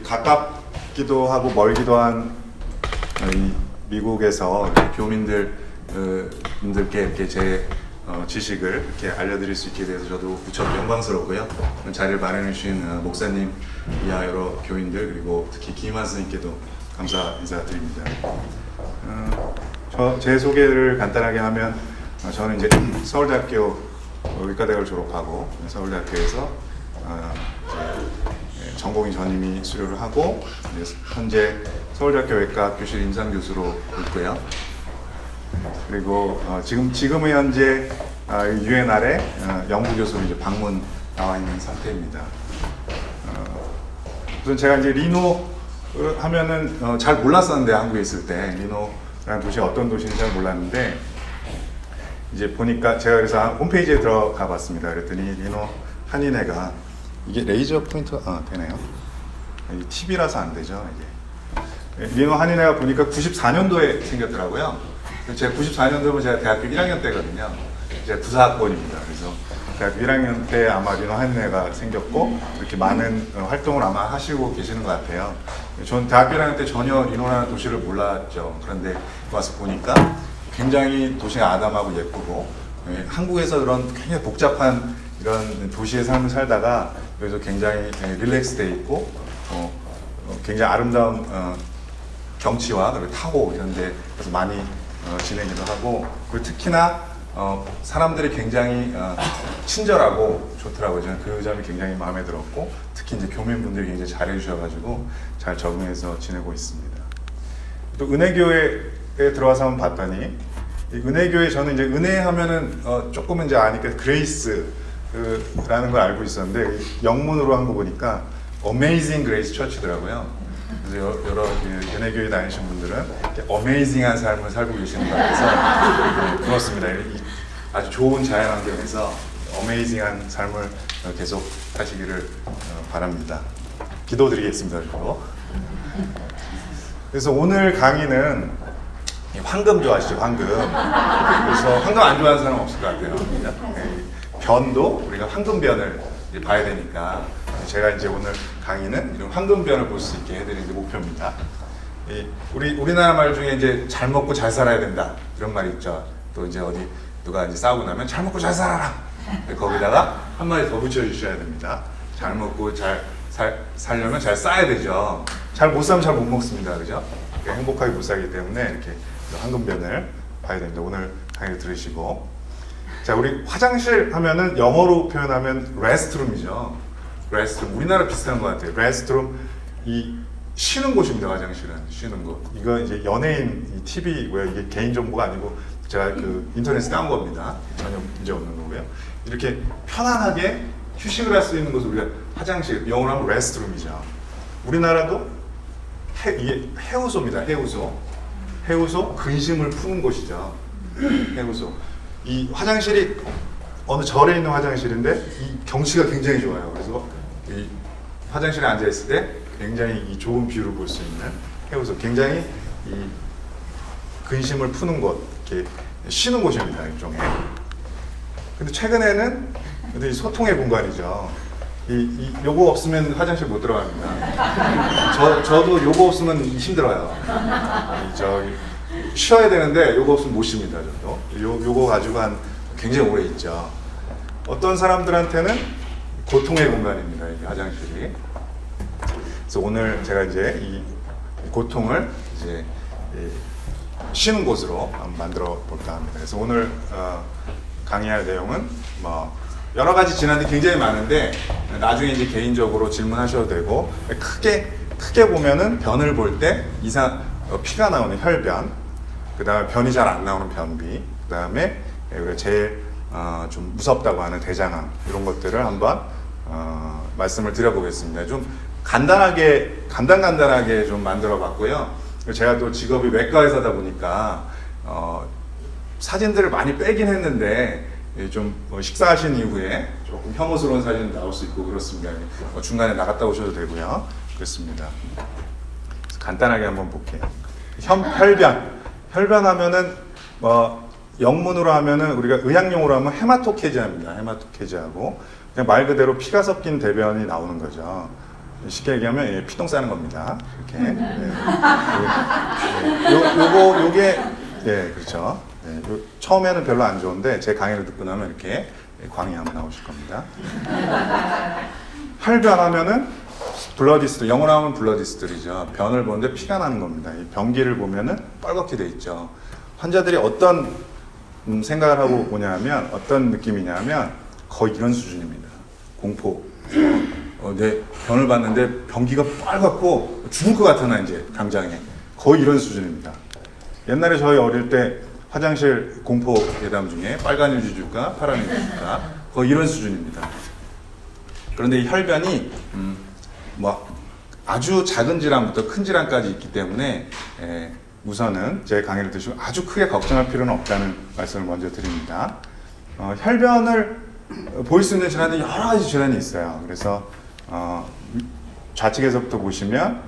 가깝기도 하고 멀기도 한 이 미국에서 교민들 분들께 이렇게 제 지식을 이렇게 알려드릴 수 있게 돼서 저도 무척 영광스럽고요. 자리를 마련해 주신 목사님, 이하 여러 교인들 그리고 특히 김한 스님께도 감사 인사드립니다. 제 소개를 간단하게 하면 저는 이제 서울대학교 의과대학을 졸업하고 서울대학교에서 전공의 전임의 수료를 하고 현재 서울대학교 외과 교실 임상교수로 있고요. 그리고 지금은 현재 UNR에 연구교수로 이제 방문 나와 있는 상태입니다. 우선 제가 이제 리노 하면은 잘 몰랐었는데 한국에 있을 때 리노라는 도시가 어떤 도시인지 잘 몰랐는데 이제 보니까 제가 그래서 홈페이지에 들어가 봤습니다. 그랬더니 리노 한인회가 이게 레이저 포인터가 되네요. TV라서 안 되죠. 이게 리노 한인회가 보니까 94년도에 생겼더라고요. 제가 94년도면 제가 대학교 1학년 때거든요. 제가 부사학번입니다. 그래서 대학교 1학년 때 아마 리노 한인회가 생겼고 이렇게 많은 활동을 아마 하시고 계시는 것 같아요. 전 대학교 1학년 때 전혀 리노라는 도시를 몰랐죠. 그런데 와서 보니까 굉장히 도시가 아담하고 예쁘고 한국에서 그런 굉장히 복잡한 이런 도시의 삶을 살다가 여기서 굉장히 릴렉스돼 있고 굉장히 아름다운 경치와 그리고 타고 이런 데서 많이 지내기도 하고 그리고 특히나 사람들이 굉장히 친절하고 좋더라고요. 저는 그 점이 굉장히 마음에 들었고 특히 이제 교민분들이 굉장히 잘해 주셔가지고 잘 적응해서 지내고 있습니다. 또 은혜교회에 들어와서 한번 봤더니 이 은혜교회 저는 이제 은혜 하면은 조금은 이제 아니까 그레이스라는 걸 알고 있었는데 영문으로 한 거 보니까 Amazing Grace Church더라고요. 그래서 여러 은혜교회 다니신 분들은 어메이징한 삶을 살고 계시는 것 같아서 그렇습니다. 아주 좋은 자연 환경에서 어메이징한 삶을 계속 하시기를 바랍니다. 기도드리겠습니다. 그래서 오늘 강의는 황금 좋아하시죠? 황금. 그래서 황금 안 좋아하는 사람 없을 것 같아요. 변도 우리가 황금변을 봐야 되니까 제가 이제 오늘 강의는 이런 황금변을 볼 수 있게 해드리는 게 목표입니다. 우리나라 말 중에 이제 잘 먹고 잘 살아야 된다 이런 말이 있죠. 또 이제 어디 누가 이제 싸우고 나면 잘 먹고 잘 살아라. 거기다가 한 마디 더 붙여주셔야 됩니다. 잘 먹고 잘 살려면 잘 싸야 되죠. 잘 못 살면 잘 못 먹습니다, 그죠? 행복하게 못 살기 때문에 이렇게 황금변을 봐야 됩니다. 오늘 강의를 들으시고 자 우리 화장실 하면은 영어로 표현하면 레스트룸이죠. 레스트룸 우리나라 비슷한 것 같아요. 레스트룸 이 쉬는 곳입니다. 화장실은 쉬는 곳. 이거 이제 연예인 이 TV고요. 이게 개인 정보가 아니고 제가 그 인터넷에 따온 겁니다. 전혀 문제 없는 거고요. 이렇게 편안하게 휴식을 할 수 있는 곳을 우리가 화장실 영어로 하면 레스트룸이죠. 우리나라도 해우소입니다. 해우소 근심을 푸는 곳이죠. 해우소. 이 화장실이 어느 절에 있는 화장실인데 이 경치가 굉장히 좋아요. 그래서 이 화장실에 앉아 있을 때 굉장히 이 좋은 뷰를 볼 수 있는 해우소. 굉장히 이 근심을 푸는 곳, 이렇게 쉬는 곳입니다. 일종의. 근데 최근에는 이 소통의 공간이죠. 요거 없으면 화장실 못 들어갑니다. 저도 요거 없으면 힘들어요. 쉬어야 되는데 요거 없으면 못 쉽니다. 저도. 요거 가지고 굉장히 오래 있죠. 어떤 사람들한테는 고통의 공간입니다. 이 화장실이. 그래서 오늘 제가 이제 이 고통을 이제 쉬는 곳으로 한번 만들어 볼까 합니다. 그래서 오늘 강의할 내용은 뭐 여러 가지 지난데 굉장히 많은데 나중에 이제 개인적으로 질문하셔도 되고 크게 보면은 변을 볼 때 피가 나오는 혈변, 그 다음에 변이 잘 안 나오는 변비, 그 다음에 우리가 제일 좀 무섭다고 하는 대장암 이런 것들을 한번 말씀을 드려보겠습니다. 좀 간단하게 좀 만들어 봤고요. 제가 또 직업이 외과 의사다 보니까 사진들을 많이 빼긴 했는데 좀 식사하신 이후에 조금 혐오스러운 사진 나올 수 있고 그렇습니다. 중간에 나갔다 오셔도 되고요. 그렇습니다. 간단하게 한번 볼게요. 혈변하면은 영문으로 하면은 우리가 의학용어로 하면 헤마토케지아입니다. 헤마토케지아고 그냥 말 그대로 피가 섞인 대변이 나오는 거죠. 쉽게 얘기하면 예, 피똥 싸는 겁니다. 이렇게. 요게 예, 그렇죠. 예, 처음에는 별로 안 좋은데 제 강의를 듣고 나면 이렇게 광이 한번 나오실 겁니다. 혈변하면은 블러디스트, 영어 나오면 블러디스트리죠. 변을 보는데 피가 나는 겁니다. 이 변기를 보면은 뻘겋게 돼 있죠. 환자들이 어떤 생각을 하고 오냐면 어떤 느낌이냐면 거의 이런 수준입니다. 공포. 내 변을 봤는데 변기가 빨갛고 죽을 것 같아 나 이제 당장에. 거의 이런 수준입니다. 옛날에 저희 어릴 때 화장실 공포 예담 중에 빨간 유지 줄까 파란 유지 줄까 거의 이런 수준입니다. 그런데 이 혈변이 뭐 아주 작은 질환부터 큰 질환까지 있기 때문에 우선은 제 강의를 들으시고 아주 크게 걱정할 필요는 없다는 말씀을 먼저 드립니다. 혈변을 보일 수 있는 질환이 여러 가지 질환이 있어요. 그래서 좌측에서부터 보시면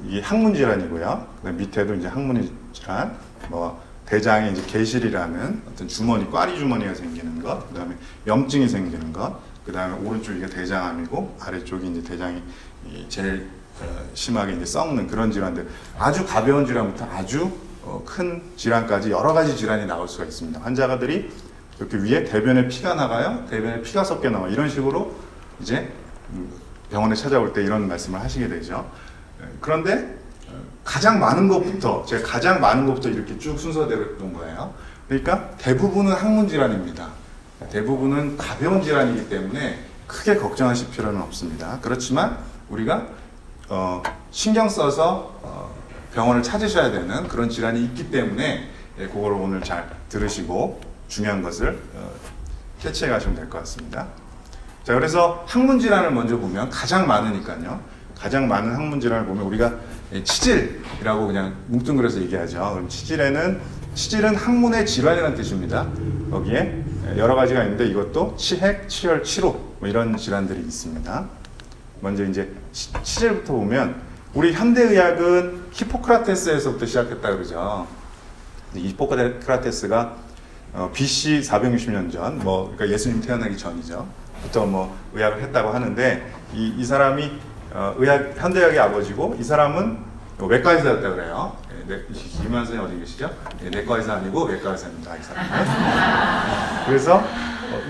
이 항문 질환이고요. 그다음 밑에도 이제 항문 질환, 뭐 대장에 이제 개실이라는 어떤 주머니, 꽈리 주머니가 생기는 것, 그다음에 염증이 생기는 것, 그다음에 오른쪽이 대장암이고 아래쪽이 이제 대장이 제일 심하게 이제 썩는 그런 질환들, 아주 가벼운 질환부터 아주 큰 질환까지 여러 가지 질환이 나올 수가 있습니다. 환자들이 이렇게 위에 대변에 피가 나가요, 대변에 피가 섞여 나와 이런 식으로 이제 병원에 찾아올 때 이런 말씀을 하시게 되죠. 그런데 가장 많은 것부터 제가 가장 많은 것부터 이렇게 쭉 순서대로 놓은 거예요. 그러니까 대부분은 항문 질환입니다. 대부분은 가벼운 질환이기 때문에 크게 걱정하실 필요는 없습니다. 그렇지만 우리가 신경 써서 병원을 찾으셔야 되는 그런 질환이 있기 때문에 그걸 오늘 잘 들으시고 중요한 것을 캐치해 가시면 될 것 같습니다. 자, 그래서 항문 질환을 먼저 보면 가장 많으니까요. 가장 많은 항문 질환을 보면 우리가 치질이라고 그냥 뭉뚱그려서 얘기하죠. 그럼 치질은 항문의 질환이라는 뜻입니다. 거기에 여러 가지가 있는데 이것도 치핵, 치열, 치로 뭐 이런 질환들이 있습니다. 먼저 이제 치질부터 보면 우리 현대의학은 히포크라테스에서부터 시작했다 그러죠. 이 히포크라테스가 BC 460년 전, 그러니까 예수님 태어나기 전이죠. 부터 의학을 했다고 하는데 이 사람이 현대의학의 아버지고 이 사람은 외과 의사였다 그래요. 김한 선생님 어디 계시죠? 내과 의사 아니고 외과 의사입니다. 이 사람은. 그래서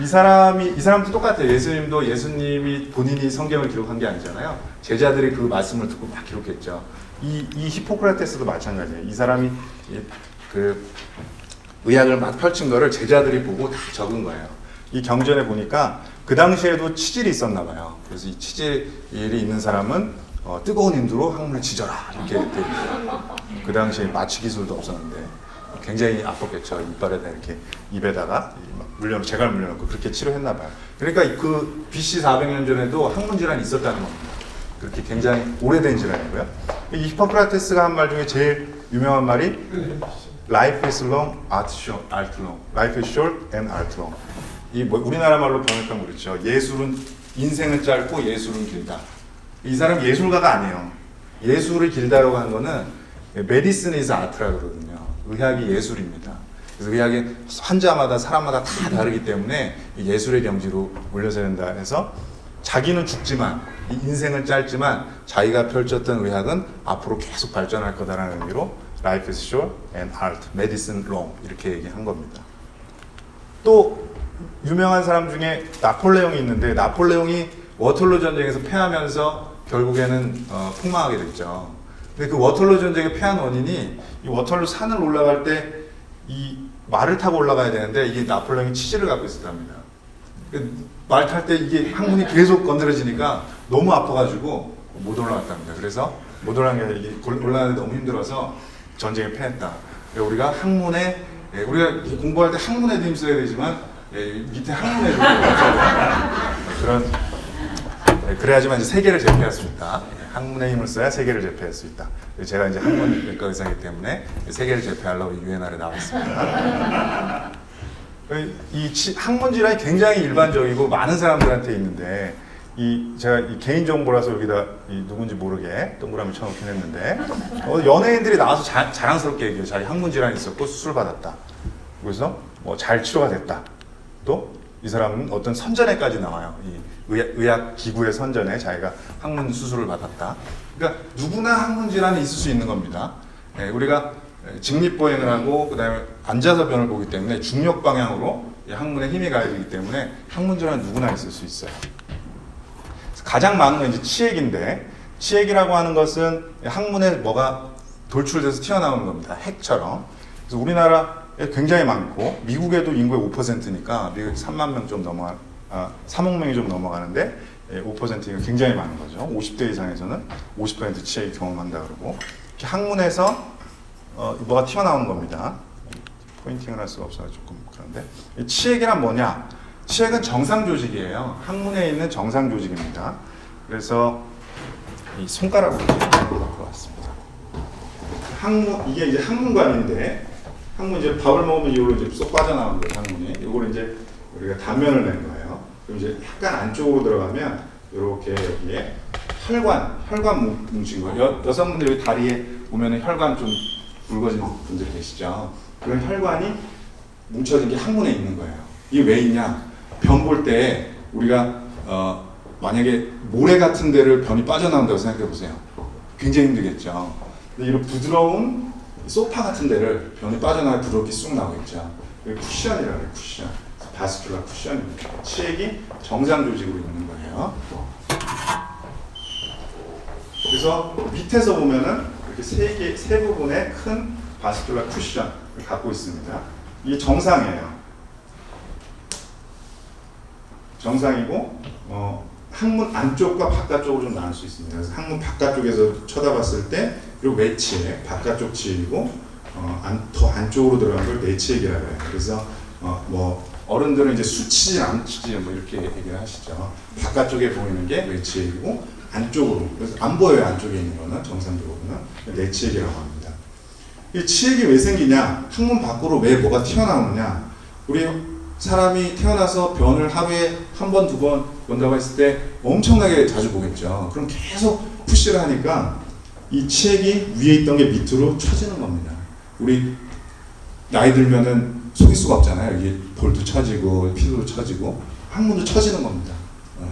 이 사람도 똑같아요. 예수님이 본인이 성경을 기록한 게 아니잖아요. 제자들이 그 말씀을 듣고 막 기록했죠. 이 히포크라테스도 마찬가지예요. 이 사람이 그 의학을 막 펼친 거를 제자들이 보고 다 적은 거예요. 이 경전에 보니까 그 당시에도 치질이 있었나 봐요. 그래서 이 치질이 있는 사람은 뜨거운 인두로 항문을 지져라 이렇게 돼. 그 당시에 마취 기술도 없었는데 굉장히 아팠겠죠. 이빨에다 이렇게 입에다가 제갈 물려놓고 그렇게 치료했나 봐요. 그러니까 그 BC 400년 전에도 항문 질환이 있었다는 겁니다. 그렇게 굉장히 오래된 질환이고요. 이 히포크라테스가 한 말 중에 제일 유명한 말이 Life is long, art long. Life is short and art long. 우리나라 말로 번역하면 그렇죠. 인생은 짧고 예술은 길다. 이 사람 예술가가 아니에요. 예술을 길다라고 한 거는 medicine is art라고 그러거든요. 의학이 예술입니다. 그래서 의학이 환자마다 사람마다 다 다르기 때문에 예술의 경지로 올려서야 된다 해서 자기는 죽지만 이 인생은 짧지만 자기가 펼쳤던 의학은 앞으로 계속 발전할 거다라는 의미로 Life is short and art, medicine long 이렇게 얘기한 겁니다. 또 유명한 사람 중에 나폴레옹이 있는데 나폴레옹이 워털루 전쟁에서 패하면서 결국에는 폭망하게 됐죠. 근데 그 워털루 전쟁에 패한 원인이 이 워털루 산을 올라갈 때 이 말을 타고 올라가야 되는데 이게 나폴레옹이 치질을 갖고 있었답니다. 말 탈 때 이게 항문이 계속 건드려지니까 너무 아파가지고 못 올라갔답니다. 그래서 못 올라간 게 아니라 이게 올라가는데 너무 힘들어서 전쟁에 패했다. 우리가 우리가 공부할 때 항문에도 힘써야 되지만 밑에 항문에도 그래야지만 이제 세계를 제패할 수 있다. 항문에 힘을 써야 세계를 제패할 수 있다. 제가 이제 항문외과 의사이기 때문에 세계를 제패하려고 유엔알에 나왔습니다. 항문 질환이 굉장히 일반적이고 많은 사람들한테 있는데 제가 개인 정보라서 여기다 누군지 모르게 동그라미 쳐놓긴 했는데 연예인들이 나와서 자랑스럽게 얘기해요. 자기 항문 질환이 있었고 수술 받았다. 그래서 잘 치료가 됐다. 또 이 사람은 어떤 선전에까지 나와요. 이 의학 기구의 선전에 자기가 항문 수술을 받았다. 그러니까 누구나 항문 질환이 있을 수 있는 겁니다. 예, 우리가 직립보행을 하고 그다음에 앉아서 변을 보기 때문에 중력 방향으로 항문에 힘이 가해지기 때문에 항문 질환은 누구나 있을 수 있어요. 가장 많은 건 이제 치액인데, 치액이라고 하는 것은 항문에 뭐가 돌출돼서 튀어나오는 겁니다. 핵처럼. 그래서 우리나라에 굉장히 많고 미국에도 인구의 5%니까 미국 3만 명 좀 넘어 3억 명이 좀 넘어가는데 5%가 굉장히 많은 거죠. 50대 이상에서는 50% 치액 경험한다 그러고, 이렇게 항문에서 뭐가 튀어나오는 겁니다. 포인팅을 할 수가 없어서 조금 그런데, 치액이란 뭐냐? 치액은 정상 조직이에요. 항문에 있는 정상 조직입니다. 그래서 이 손가락으로 갖고 왔습니다. 항문, 이게 이제 항문관인데, 항문 이제 밥을 먹으면 이걸로 이제 쏙 빠져나오는 거예요, 항문이. 이걸 이제 우리가 단면을 낸 거예요. 그럼 이제 약간 안쪽으로 들어가면 이렇게 여기에 혈관 뭉친 거예요. 여성분들 여기 다리에 보면은 혈관 좀 굵어진 분들이 계시죠. 그런 혈관이 뭉쳐진 게 항문에 있는 거예요. 이게 왜 있냐? 변 볼 때 우리가 만약에 모래 같은 데를 변이 빠져나온다고 생각해 보세요. 굉장히 힘들겠죠. 근데 이런 부드러운 소파 같은 데를 변이 빠져나와 부드럽게 쑥 나오겠죠. 이게 쿠션이라고 해요. 쿠션. 바스큘라 쿠션입니다. 치액이 정상 조직으로 있는 거예요. 그래서 밑에서 보면은 이렇게 세 부분의 큰 바스큘라 쿠션을 갖고 있습니다. 이게 정상이에요. 정상이고 항문 안쪽과 바깥쪽으로 좀 나눌 수 있습니다. 그래서 항문 바깥쪽에서 쳐다봤을 때 그리고 외치액, 바깥쪽 치액이고 더 안쪽으로 들어간 걸 내치액이라고 해요. 그래서 뭐 어른들은 이제 수치질, 암치질 뭐 이렇게 얘기를 하시죠. 바깥쪽에 보이는 게 외치액이고 안쪽으로, 그래서 안 보여요. 안쪽에 있는 거는 정상적으로는 내치액이라고 합니다. 이 치액이 왜 생기냐? 항문 밖으로 왜 뭐가 튀어나오느냐? 우리 사람이 태어나서 변을 하루에 한 번, 두 번 본다고 했을 때 엄청나게 자주 보겠죠. 그럼 계속 푸시를 하니까 이 치액이 위에 있던 게 밑으로 처지는 겁니다. 우리 나이 들면은 속일 수가 없잖아요. 이게 볼도 처지고 피부도 처지고 항문도 처지는 겁니다.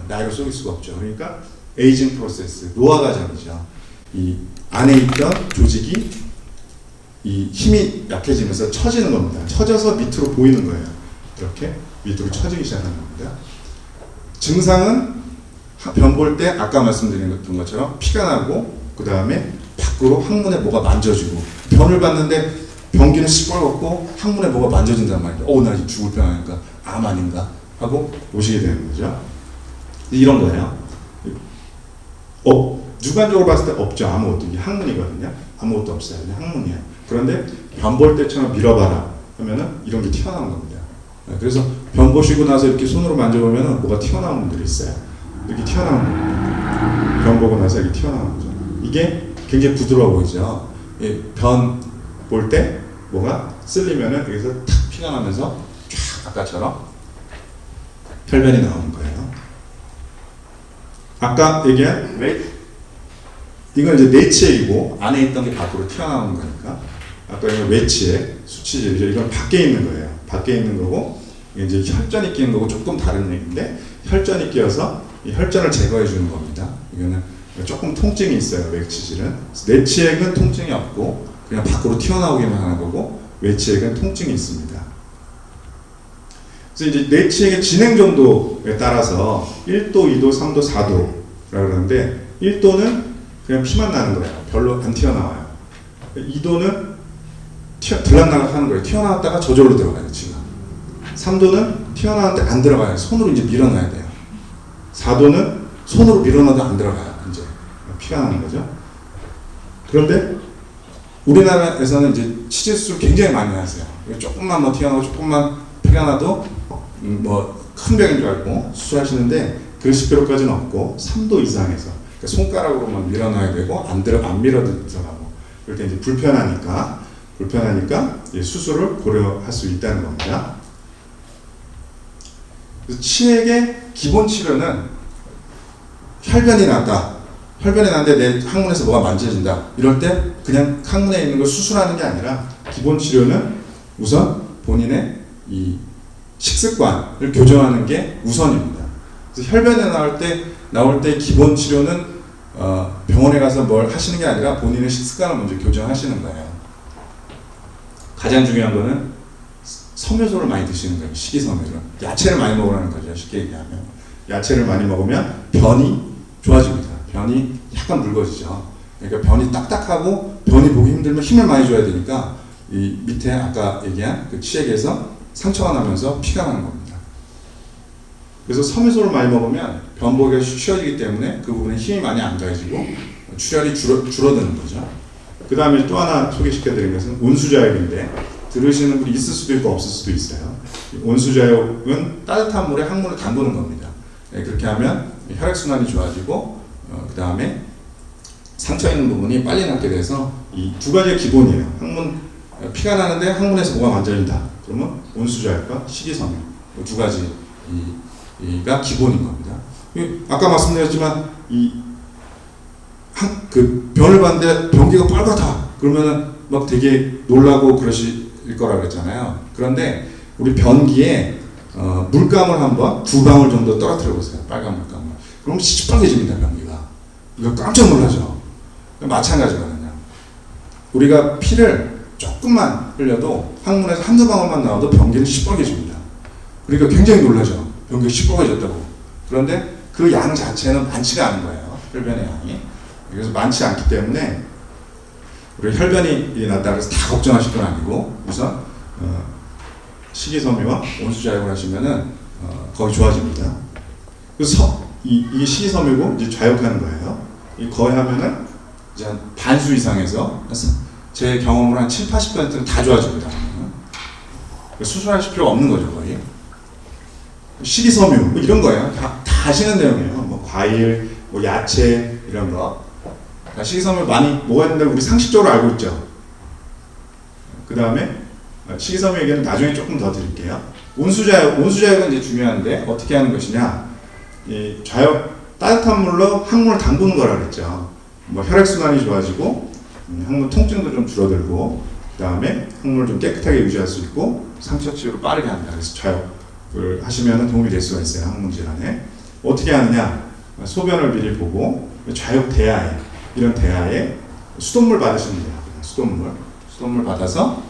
나이를 속일 수가 없죠. 그러니까 에이징 프로세스, 노화 과정이죠. 이 안에 있던 조직이 이 힘이 약해지면서 처지는 겁니다. 처져서 밑으로 보이는 거예요. 이렇게 밑으로 처지기 시작하는 겁니다. 증상은 변 볼 때 아까 말씀드린 것처럼 피가 나고 그 다음에 밖으로 항문에 뭐가 만져지고, 변을 봤는데 변기는 시뻘겋고 항문에 뭐가 만져진단 말이에요. 나 지금 죽을 뻔 하니까 암 아닌가 하고 오시게 되는 거죠. 이런 거예요. 주관적으로 봤을 때 없죠. 아무것도. 이게 항문이거든요. 아무것도 없어요. 그냥 항문이에요. 그런데 변 볼 때처럼 밀어봐라 하면은 이런 게 튀어나오는 겁니다. 그래서 변 보시고 나서 이렇게 손으로 만져보면은 뭐가 튀어나오는 분들이 있어요. 이렇게 튀어나오는 겁니다. 변 보고 나서 이렇게 튀어나오는 거죠. 이게 굉장히 부드러워 보이죠. 변 볼 때 뭐가 쓸리면은 여기서 탁 피가 나면서 쫙 아까처럼 혈변이 나오는 거예요. 아까 얘기한 이건 이제 내치액이고 안에 있던 게 밖으로 튀어나오는 거니까, 아까 이건 외치액, 수치질이죠. 이건 밖에 있는 거예요. 밖에 있는 거고, 이게 이제 혈전이 끼는 거고 조금 다른 얘기인데, 혈전이 끼어서 이 혈전을 제거해 주는 겁니다. 이거는 조금 통증이 있어요. 외치질은. 내치액은 통증이 없고 그냥 밖으로 튀어나오기만 하는 거고, 외치액은 통증이 있습니다. 그래서 이제 내치액의 진행 정도에 따라서 1도, 2도, 3도, 4도라고 그러는데, 1도는 그냥 피만 나는 거예요. 별로 안 튀어나와요. 2도는 들락날락 하는 거예요. 튀어나왔다가 저절로 들어가요, 지금. 3도는 튀어나왔는데 안 들어가요. 손으로 이제 밀어놔야 돼요. 4도는 손으로 밀어놔도 안 들어가요. 이제 피가 나는 거죠. 그런데 우리나라에서는 이제 치질수를 굉장히 많이 하세요. 조금만 뭐 튀어나오고 조금만 피가 나도 뭐 큰 병인 줄 알고 수술하시는데, 그러실 필요까지는 없고 3도 이상에서 그러니까 손가락으로만 밀어놔야 되고 안 밀어도 들어가고, 그럴 때 이제 불편하니까 수술을 고려할 수 있다는 겁니다. 그래서 치액의 기본 치료는 혈변이 났는데 내 항문에서 뭐가 만져진다. 이럴 때 그냥 항문에 있는 걸 수술하는 게 아니라, 기본 치료는 우선 본인의 이 식습관을 교정하는 게 우선입니다. 그래서 혈변에 나올 때 기본 치료는 병원에 가서 뭘 하시는 게 아니라 본인의 식습관을 먼저 교정하시는 거예요. 가장 중요한 거는 섬유소를 많이 드시는 거예요. 식이섬유를. 야채를 많이 먹으라는 거죠. 쉽게 얘기하면. 야채를 많이 먹으면 변이 좋아집니다. 변이 약간 묽어지죠. 그러니까 변이 딱딱하고 변이 보기 힘들면 힘을 많이 줘야 되니까 이 밑에 아까 얘기한 그 치액에서 상처가 나면서 피가 나는 겁니다. 그래서 섬유소를 많이 먹으면 변 보기가 쉬워지기 때문에 그 부분에 힘이 많이 안 가해지고 출혈이 줄어드는 거죠. 그 다음에 또 하나 소개시켜드린 것은 온수자육인데 들으시는 분이 있을 수도 있고 없을 수도 있어요. 온수자육은 따뜻한 물에 항문을 담그는 겁니다. 그렇게 하면 혈액순환이 좋아지고 그 다음에 상처 있는 부분이 빨리 낫게 돼서 이 두 가지가 기본이에요. 항문 피가 나는데 항문에서 뭐가 만져진다. 그러면 온수자육과 식이섬유 두 가지가 기본인 겁니다. 아까 말씀드렸지만 그 변을 봤는데 변기가 빨갛다. 그러면은 막 되게 놀라고 그러실 거라 그랬잖아요. 그런데 우리 변기에 물감을 한번 2방울 정도 떨어뜨려 보세요. 빨간 물감을. 그럼 시뻘개집니다. 변기가. 이거 깜짝 놀라죠. 마찬가지거든요. 우리가 피를 조금만 흘려도 항문에서 한두 방울만 나와도 변기는 시뻘개집니다. 그러니까 굉장히 놀라죠. 변기가 시뻘개졌다고. 그런데 그 양 자체는 많지가 않은 거예요. 혈변의 양이. 그래서 많지 않기 때문에 우리 혈변이 났다 그래서 다 걱정하실 건 아니고 우선 식이섬유와 온수자육을 하시면은 거의 좋아집니다. 그래서 이게 식이섬유고 이제 자육하는 거예요. 이 거의 하면은 이제 한 반수 이상에서 제 경험으로 한 70~80%는 다 좋아집니다. 수술하실 필요가 없는 거죠 거의. 식이섬유 뭐 이런 거예요. 다 하시는 내용이에요. 뭐 과일, 뭐 야채 이런 거. 식이섬유 많이 먹어야 된다고 우리 상식적으로 알고 있죠. 그 다음에 식이섬유 얘기는 나중에 조금 더 드릴게요. 온수자육은 이제 중요한데 어떻게 하는 것이냐. 이 자육 따뜻한 물로 항문을 담그는 거라 그랬죠. 뭐 혈액순환이 좋아지고 항문 통증도 좀 줄어들고 그 다음에 항문을 좀 깨끗하게 유지할 수 있고 상처 치료를 빠르게 한다. 그래서 자육을 하시면 도움이 될 수가 있어요. 항문 질환에. 어떻게 하느냐. 소변을 미리 보고 자육 대야에 이런 대야에 수돗물 받으시면 돼요. 수돗물 받아서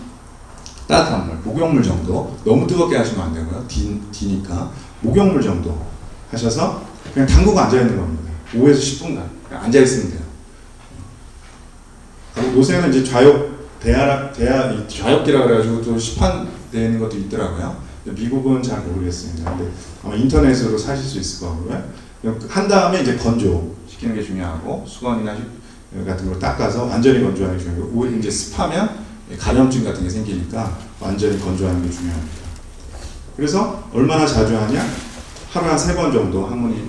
따뜻한 물, 목욕물 정도. 너무 뜨겁게 하시면 안 되고요. 디니까 목욕물 정도 하셔서 그냥 담그고 앉아 있는 겁니다. 5에서 10분간 그냥 앉아 있으면 돼요. 요새는 이제 좌욕기라 그래가지고 또 시판되어 있는 것도 있더라고요. 미국은 잘 모르겠습니다. 근데 아마 인터넷으로 사실 수 있을 거고요. 한 다음에 이제 건조시키는 게 중요하고 수건이나 같은 걸 닦아서 완전히 건조하는 게 중요하고 오히려 이제 습하면 감염증 같은 게 생기니까 완전히 건조하는 게 중요합니다. 그래서 얼마나 자주 하냐? 하루에 한 3번 정도 항문이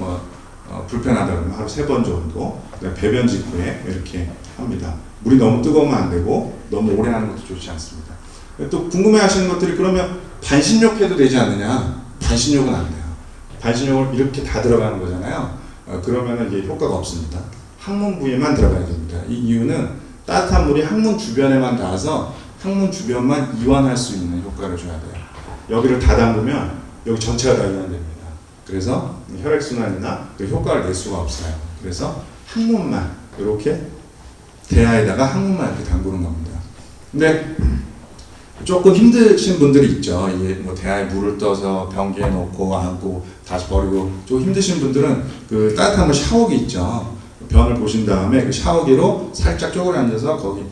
불편하다 그러면 하루 3번 정도 배변 직후에 이렇게 합니다. 물이 너무 뜨거우면 안 되고 너무 오래 하는 것도 좋지 않습니다. 또 궁금해하시는 것들이 그러면 반신욕 해도 되지 않느냐? 반신욕은 안 돼요. 반신욕을 이렇게 다 들어가는 거잖아요. 그러면 이게 효과가 없습니다. 항문 부위만 들어가야 됩니다. 이 이유는 따뜻한 물이 항문 주변에만 닿아서 항문 주변만 이완할 수 있는 효과를 줘야 돼요. 여기를 다 담그면 여기 전체가 다 이완됩니다. 그래서 혈액순환이나 그 효과를 낼 수가 없어요. 그래서 항문만 이렇게 대야에다가 항문만 이렇게 담그는 겁니다. 근데 조금 힘드신 분들이 있죠. 이게 뭐 대야에 물을 떠서 변기에 넣고 안고 다시 버리고 좀 힘드신 분들은 그 따뜻한 물 샤워기 있죠. 변을 보신 다음에 그 샤워기로 살짝 쪼그려 앉아서 거기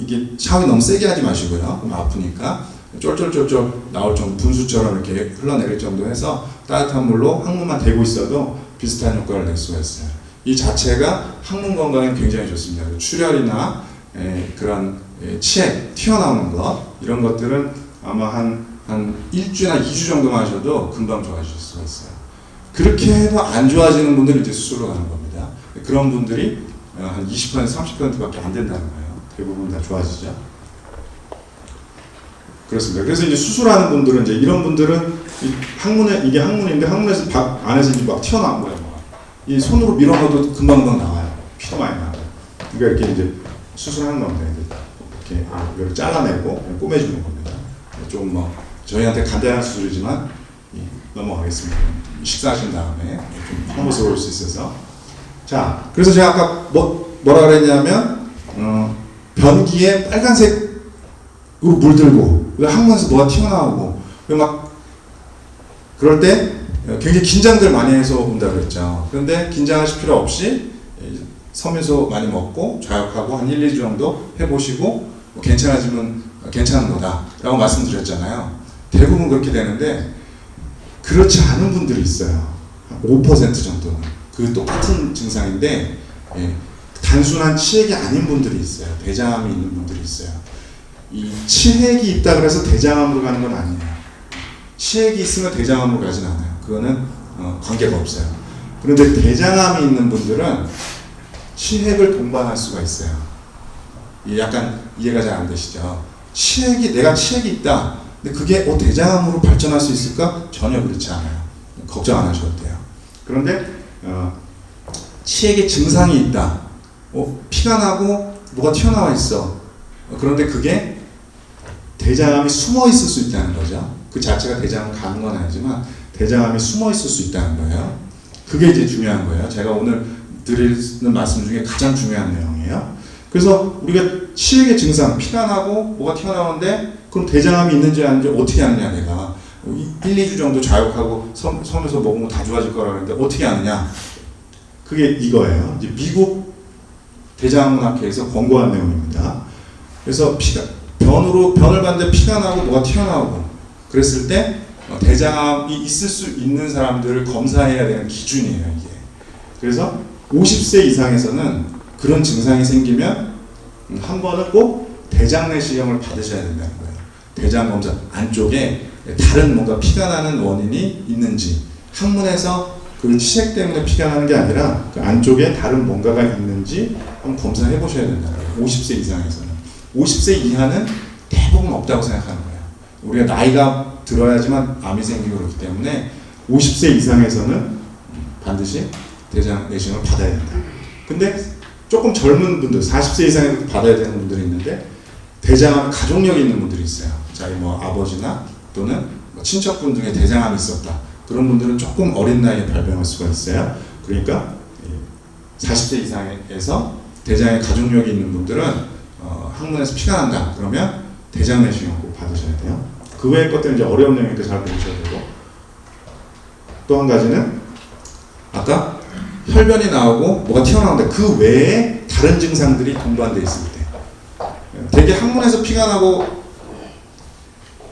이게 샤워기 너무 세게 하지 마시고요. 그럼 아프니까 쫄쫄쫄쫄 나올 정도 분수처럼 이렇게 흘러내릴 정도 해서 따뜻한 물로 항문만 대고 있어도 비슷한 효과를 낼 수가 있어요. 이 자체가 항문 건강에 굉장히 좋습니다. 출혈이나 그런 치액 튀어나오는 것 이런 것들은 아마 한 일주나 2주 정도만 하셔도 금방 좋아지실 수가 있어요. 그렇게 해도 안 좋아지는 분들은 이제 수술로 가는 겁니다. 그런 분들이 한 20%, 30%밖에 안 된다는 거예요. 대부분 다 좋아지죠. 그렇습니다. 그래서 이제 수술하는 분들은 이제 이런 분들은 이게 항문인데 항문에서 안에서 이제 막 튀어나온 거예요. 이 손으로 밀어넣어도 금방 나와요. 피도 많이 나와요. 그러니까 이렇게 이제 수술하는 겁니다. 이렇게 이걸 잘라내고 꼬매주는 겁니다. 좀 저희한테 간단한 수술이지만 넘어가겠습니다. 식사하신 다음에 좀 혐오스러울 수 있어서. 자, 그래서 제가 아까 뭐라 그랬냐면 변기에 빨간색으로 물들고 항문에서 뭐가 튀어나오고 막 그럴 때 굉장히 긴장들 많이 해서 온다 그랬죠. 그런데 긴장하실 필요 없이 섬유소 많이 먹고 좌욕하고 한 1, 2주 정도 해보시고 괜찮아지면 괜찮은 거다라고 말씀드렸잖아요. 대부분 그렇게 되는데 그렇지 않은 분들이 있어요. 5% 정도는 그 똑같은 증상인데 단순한 치액이 아닌 분들이 있어요. 대장암이 있는 분들이 있어요. 이 치액이 있다 그래서 대장암으로 가는 건 아니에요. 치액이 있으면 대장암으로 가진 않아요. 그거는 관계가 없어요. 그런데 대장암이 있는 분들은 치액을 동반할 수가 있어요. 약간 이해가 잘 안 되시죠? 내가 치액이 있다. 근데 그게 대장암으로 발전할 수 있을까? 전혀 그렇지 않아요. 걱정 안 하셔도 돼요. 그런데 치액에 증상이 있다. 피가 나고 뭐가 튀어나와 있어. 그런데 그게 대장암이 숨어 있을 수 있다는 거죠. 그 자체가 대장암 가는 건 아니지만 대장암이 숨어 있을 수 있다는 거예요. 그게 이제 중요한 거예요. 제가 오늘 드리는 말씀 중에 가장 중요한 내용이에요. 그래서 우리가 치액의 증상, 피가 나고 뭐가 튀어나오는데 그럼 대장암이 있는지 아닌지 어떻게 아느냐 내가 1, 2주 정도 좌욕하고 섬에서 먹으면 다 좋아질 거라고 했는데 어떻게 아느냐 그게 이거예요. 이제 미국 대장암학회에서 권고한 내용입니다. 그래서 변을 봤는데 피가 나고 뭐가 튀어나오고 그랬을 때 대장암이 있을 수 있는 사람들을 검사해야 되는 기준이에요 이게. 그래서 50세 이상에서는 그런 증상이 생기면 한 번은 꼭 대장 내시경을 받으셔야 된다는 거예요. 대장 검사 안쪽에 다른 뭔가 피가 나는 원인이 있는지 항문에서 그 치액 때문에 피가 나는 게 아니라 그 안쪽에 다른 뭔가가 있는지 한번 검사해 보셔야 된다는 거예요. 50세 이상에서는. 50세 이하는 대부분 없다고 생각하는 거예요. 우리가 나이가 들어야지만 암이 생기고 그렇기 때문에 50세 이상에서는 반드시 대장 내시경을 받아야 된다. 근데 조금 젊은 분들, 40세 이상에도 받아야 되는 분들이 있는데 대장암 가족력이 있는 분들이 있어요. 자기 아버지나 또는 친척분 중에 대장암이 있었다. 그런 분들은 조금 어린 나이에 발병할 수가 있어요. 그러니까 40세 이상에서 대장에 가족력이 있는 분들은 항문에서 피가 난다. 그러면 대장 내시경 꼭 받으셔야 돼요. 그 외의 것들은 이제 어려운 내용이니까 잘 보셔야 되고 또 한 가지는 아까 혈변이 나오고 뭐가 튀어나오는데 그 외에 다른 증상들이 동반되어 있을 때 되게 항문에서 피가 나고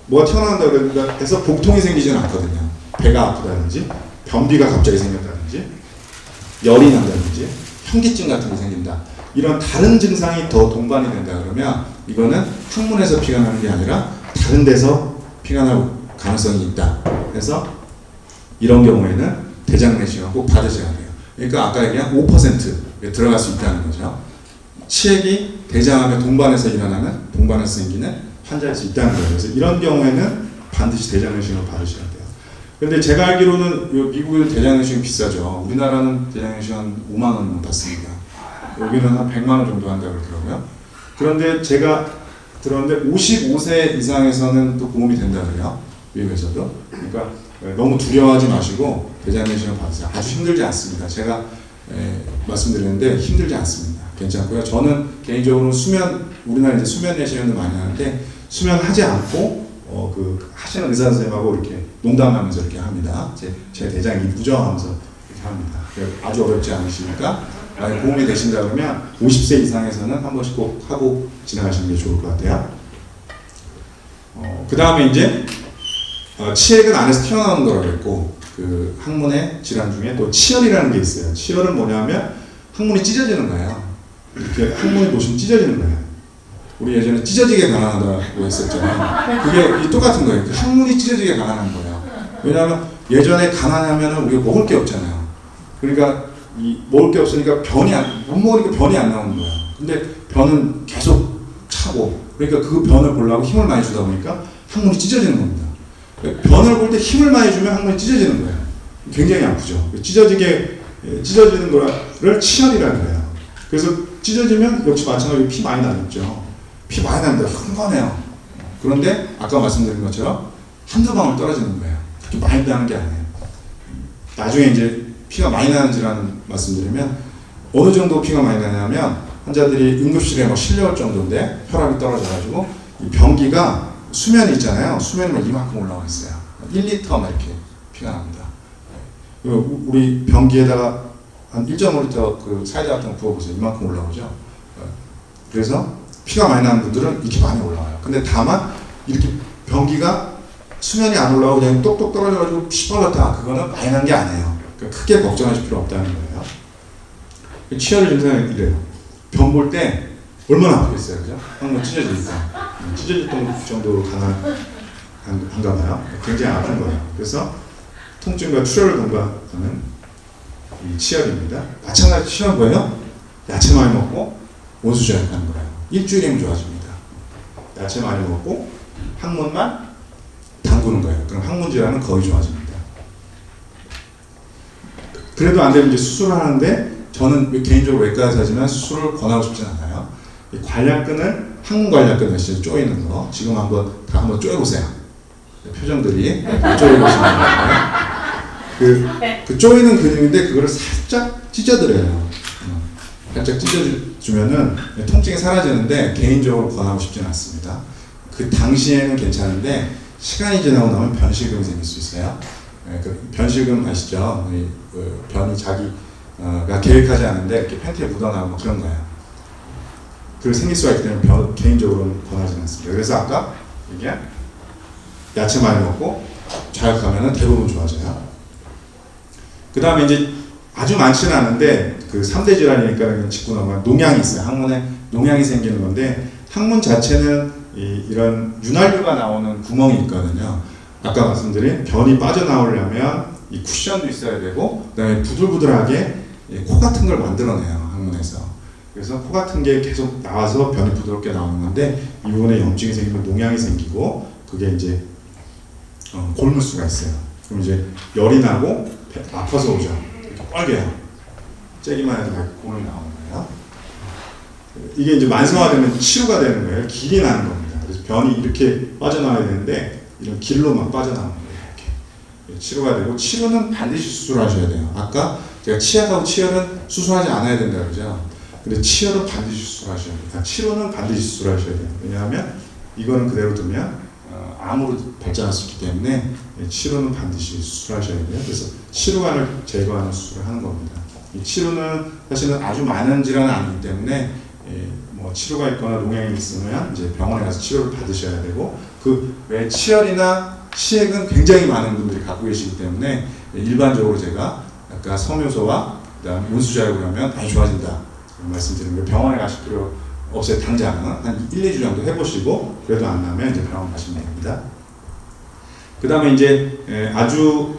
뭐가 튀어나온다고 해서 복통이 생기지는 않거든요. 배가 아프다든지 변비가 갑자기 생겼다든지 열이 난다든지 현기증 같은 게 생긴다. 이런 다른 증상이 더 동반이 된다 그러면 이거는 항문에서 피가 나는 게 아니라 다른 데서 피가 날 가능성이 있다. 그래서 이런 경우에는 대장 내시경 꼭 받으셔야 돼요. 그러니까 아까 얘기한 5%에 들어갈 수 있다는 거죠. 치액이 대장암에 동반해서 생기는 환자일 수 있다는 거예요. 그래서 이런 경우에는 반드시 대장 내시경을 받으셔야 돼요. 근데 제가 알기로는 미국은 대장 내시경 비싸죠. 우리나라는 대장 내시경 한 5만 원만 받습니다. 여기는 한 100만 원 정도 한다고 그러더라고요. 그런데 제가 들었는데 55세 이상에서는 또 보험이 된다 그래요. 미국에서도. 그러니까 너무 두려워하지 마시고 대장 내시경 받으세요. 아주 힘들지 않습니다. 제가 말씀드렸는데 힘들지 않습니다. 괜찮고요. 저는 개인적으로 우리나라 이제 수면 내시경도 많이 하는데 수면하지 않고 하시는 의사 선생님하고 이렇게 농담하면서 이렇게 합니다. 제 대장이 이쁘죠? 하면서 이렇게 합니다. 아주 어렵지 않으시니까 만약 도움이 되신다 그러면 50세 이상에서는 한 번씩 꼭 하고 지나가시는 게 좋을 것 같아요. 그 다음에 이제 치액은 안에서 튀어나오는 거라고 했고 그 항문의 질환 중에 또 치열이라는 게 있어요. 치열은 뭐냐면 항문이 찢어지는 거예요. 이렇게 항문이 보시면 찢어지는 거예요. 우리 예전에 찢어지게 가난하다고 했었잖아요. 그게 똑같은 거예요. 항문이 찢어지게 가난한 거예요. 왜냐하면 예전에 가난하면 우리가 먹을 게 없잖아요. 그러니까 먹을 게 없으니까 못 먹으니까 변이 안 나오는 거예요. 근데 변은 계속 차고 그러니까 그 변을 보려고 힘을 많이 주다 보니까 항문이 찢어지는 겁니다. 변을 볼 때 힘을 많이 주면 항문이 찢어지는 거예요. 굉장히 아프죠. 찢어지는 거를 치열이라는 거예요. 그래서 찢어지면 역시 마찬가지로 피 많이 나겠죠. 피 많이 납니다. 흉관해요. 그런데 아까 말씀드린 것처럼 한두 방울 떨어지는 거예요. 그렇게 많이 나는 게 아니에요. 나중에 이제 피가 많이 나는 질환 말씀드리면 어느 정도 피가 많이 나냐면 환자들이 응급실에 막 실려올 정도인데 혈압이 떨어져가지고 이 변기가 수면이 있잖아요. 수면이 막 이만큼 올라와 있어요. 1리터 막 이렇게 피가 납니다. 우리 변기에다가 한 1.5리터 그 사이다 같은 거 부어보세요. 이만큼 올라오죠. 그래서 피가 많이 나는 분들은 이렇게 많이 올라와요. 근데 다만 이렇게 변기가 수면이 안 올라오고 그냥 똑똑 떨어져가지고 시뻘겋다. 그거는 많이 난 게 아니에요. 그러니까 크게 걱정하실 필요 없다는 거예요. 치열 증상은 이래요. 변 볼 때 얼마나 아프겠어요, 그죠? 한번 찢어지니까. 찢어질 정도로 한가 봐요. 굉장히 아픈 거예요. 그래서 통증과 출혈을 동반하는 이 치열입니다. 마찬가지 치열은 뭐예요? 야채 많이 먹고 온수절약하는 거예요. 일주일이면 좋아집니다. 야채 많이 먹고 항문만 담그는 거예요. 그럼 항문 질환은 거의 좋아집니다. 그래도 안 되면 이제 수술을 하는데 저는 개인적으로 외과에서 하지만 수술을 권하고 싶진 않아요. 이 관략근을 항문 관략근 아시죠? 쪼이는 거. 지금 다 한번 쪼여보세요. 표정들이 쪼여보시면 그 쪼이는 근육인데 그거를 살짝 찢어드려요. 살짝 찢어주면은 통증이 사라지는데 개인적으로 권하고 싶지는 않습니다. 그 당시에는 괜찮은데 시간이 지나고 나면 변실금이 생길 수 있어요. 그 변실금 아시죠? 변이 자기가 계획하지 않은데 이렇게 팬티에 묻어나고 그런 거예요. 그 생길 수가 있기 때문에 개인적으로는 권하지는 않습니다. 그래서 아까 이게 야채 많이 먹고 자극하면 대부분 좋아져요. 그 다음에 이제 아주 많지는 않은데 그 3대 질환이니까 그냥 짚고 넘어가면 농양이 있어요. 항문에 농양이 생기는 건데 항문 자체는 이런 윤활유가 나오는 구멍이 있거든요. 아까 말씀드린 변이 빠져나오려면 이 쿠션도 있어야 되고 그다음에 부들부들하게 코 같은 걸 만들어내요. 항문에서. 그래서 코 같은 게 계속 나와서 변이 부드럽게 나오는 건데 이 부분에 염증이 생기면 농양이 생기고 그게 이제 곪을 수가 있어요. 그럼 이제 열이 나고 아파서 오죠. 이렇게 빨개요. 째기만 해도 곪이 나오는 거예요. 이게 이제 만성화되면 치루가 되는 거예요. 길이 나는 겁니다. 그래서 변이 이렇게 빠져나와야 되는데 이런 길로 막 빠져나오는 거예요. 이렇게 치루가 되고 치루는 반드시 수술하셔야 돼요. 아까 제가 치약하고 치열은 수술하지 않아야 된다 그러죠. 근데 치열은 반드시 수술하셔야 돼요. 치루는 반드시 수술하셔야 돼요. 왜냐하면 이거는 그대로 두면 암으로 발전할 수 있기 때문에 치루는 반드시 수술하셔야 돼요. 그래서 치루관을 제거하는 수술을 하는 겁니다. 이 치루는 사실은 아주 많은 질환은 아니기 때문에 뭐 치루가 있거나 농양이 있으면 이제 병원에 가서 치료를 받으셔야 되고 그 외 치열이나 치액은 굉장히 많은 분들이 갖고 계시기 때문에 일반적으로 제가 아까 섬유소와 그다음 온수자력을 하면 많이 좋아진다 말씀드린 거예요. 병원에 가실 필요 없어요. 당장은 한 1, 2주 정도 해보시고 그래도 안 나면 이제 병원 가시면 됩니다. 그 다음에 이제 아주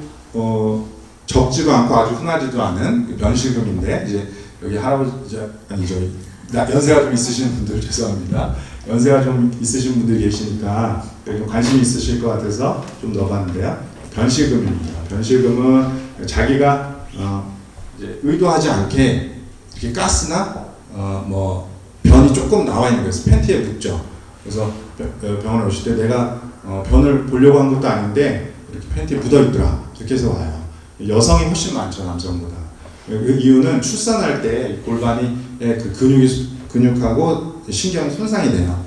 적지도 않고 아주 흔하지도 않은 변실금인데 이제 여기 할아버지 아니 저희 연세가 좀 있으신 분들 죄송합니다. 연세가 좀 있으신 분들이 계시니까 좀 관심이 있으실 것 같아서 좀 넣어봤는데요. 변실금입니다. 변실금은 자기가 이제 의도하지 않게 이렇게 가스나 뭐 변이 조금 나와 있는 거예요. 팬티에 묻죠. 그래서 병원에 오실 때 내가 변을 보려고 한 것도 아닌데 이렇게 팬티에 묻어 있더라. 이렇게 해서 와요. 여성이 훨씬 많죠, 남성보다. 그 이유는 출산할 때 골반이 그 근육하고 신경이 손상이 돼요.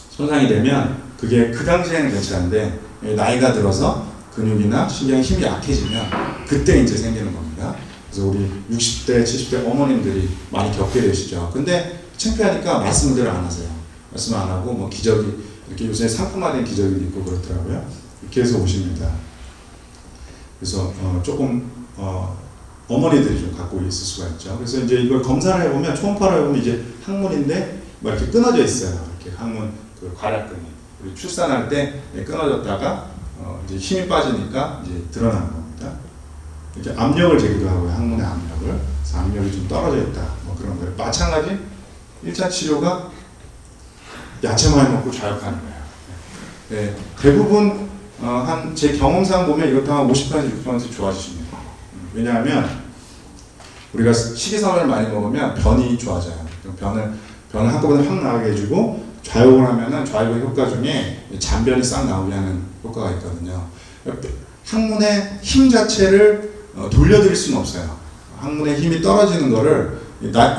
손상이 되면 그게 그 당시에는 괜찮은데 나이가 들어서 근육이나 신경의 힘이 약해지면 그때 이제 생기는 겁니다. 그래서 우리 60대, 70대 어머님들이 많이 겪게 되시죠. 근데 창피하니까 말씀을 안 하세요. 말씀 안 하고 뭐 기저귀 이렇게 요새 상품화된 기저귀도 있고 그렇더라고요. 이렇게 해서 오십니다. 그래서 조금 어머니들이 좀 갖고 있을 수가 있죠. 그래서 이제 이걸 검사를 해보면 초음파를 해보면 이제 항문인데 막 이렇게 끊어져 있어요. 이렇게 항문 그 관략근이 우리 출산할 때 끊어졌다가 이제 힘이 빠지니까 이제 드러나는 겁니다. 이렇게 압력을 재기도 하고요. 항문의 압력을. 그래서 압력이 좀 떨어져 있다. 뭐 그런 거예요. 마찬가지 1차 치료가 야채 많이 먹고 자극하는 거예요. 네, 대부분 한 제 경험상 보면 이것도 한 50% 60% 좋아지십니다. 왜냐하면 우리가 식이섬유를 많이 먹으면 변이 좋아져요. 변을 한꺼번에 확 나오게 해주고 좌욕을 하면은 좌욕의 효과 중에 잔변이 싹 나오게 하는 효과가 있거든요. 항문의 힘 자체를 돌려드릴 수는 없어요. 항문의 힘이 떨어지는 거를 우리가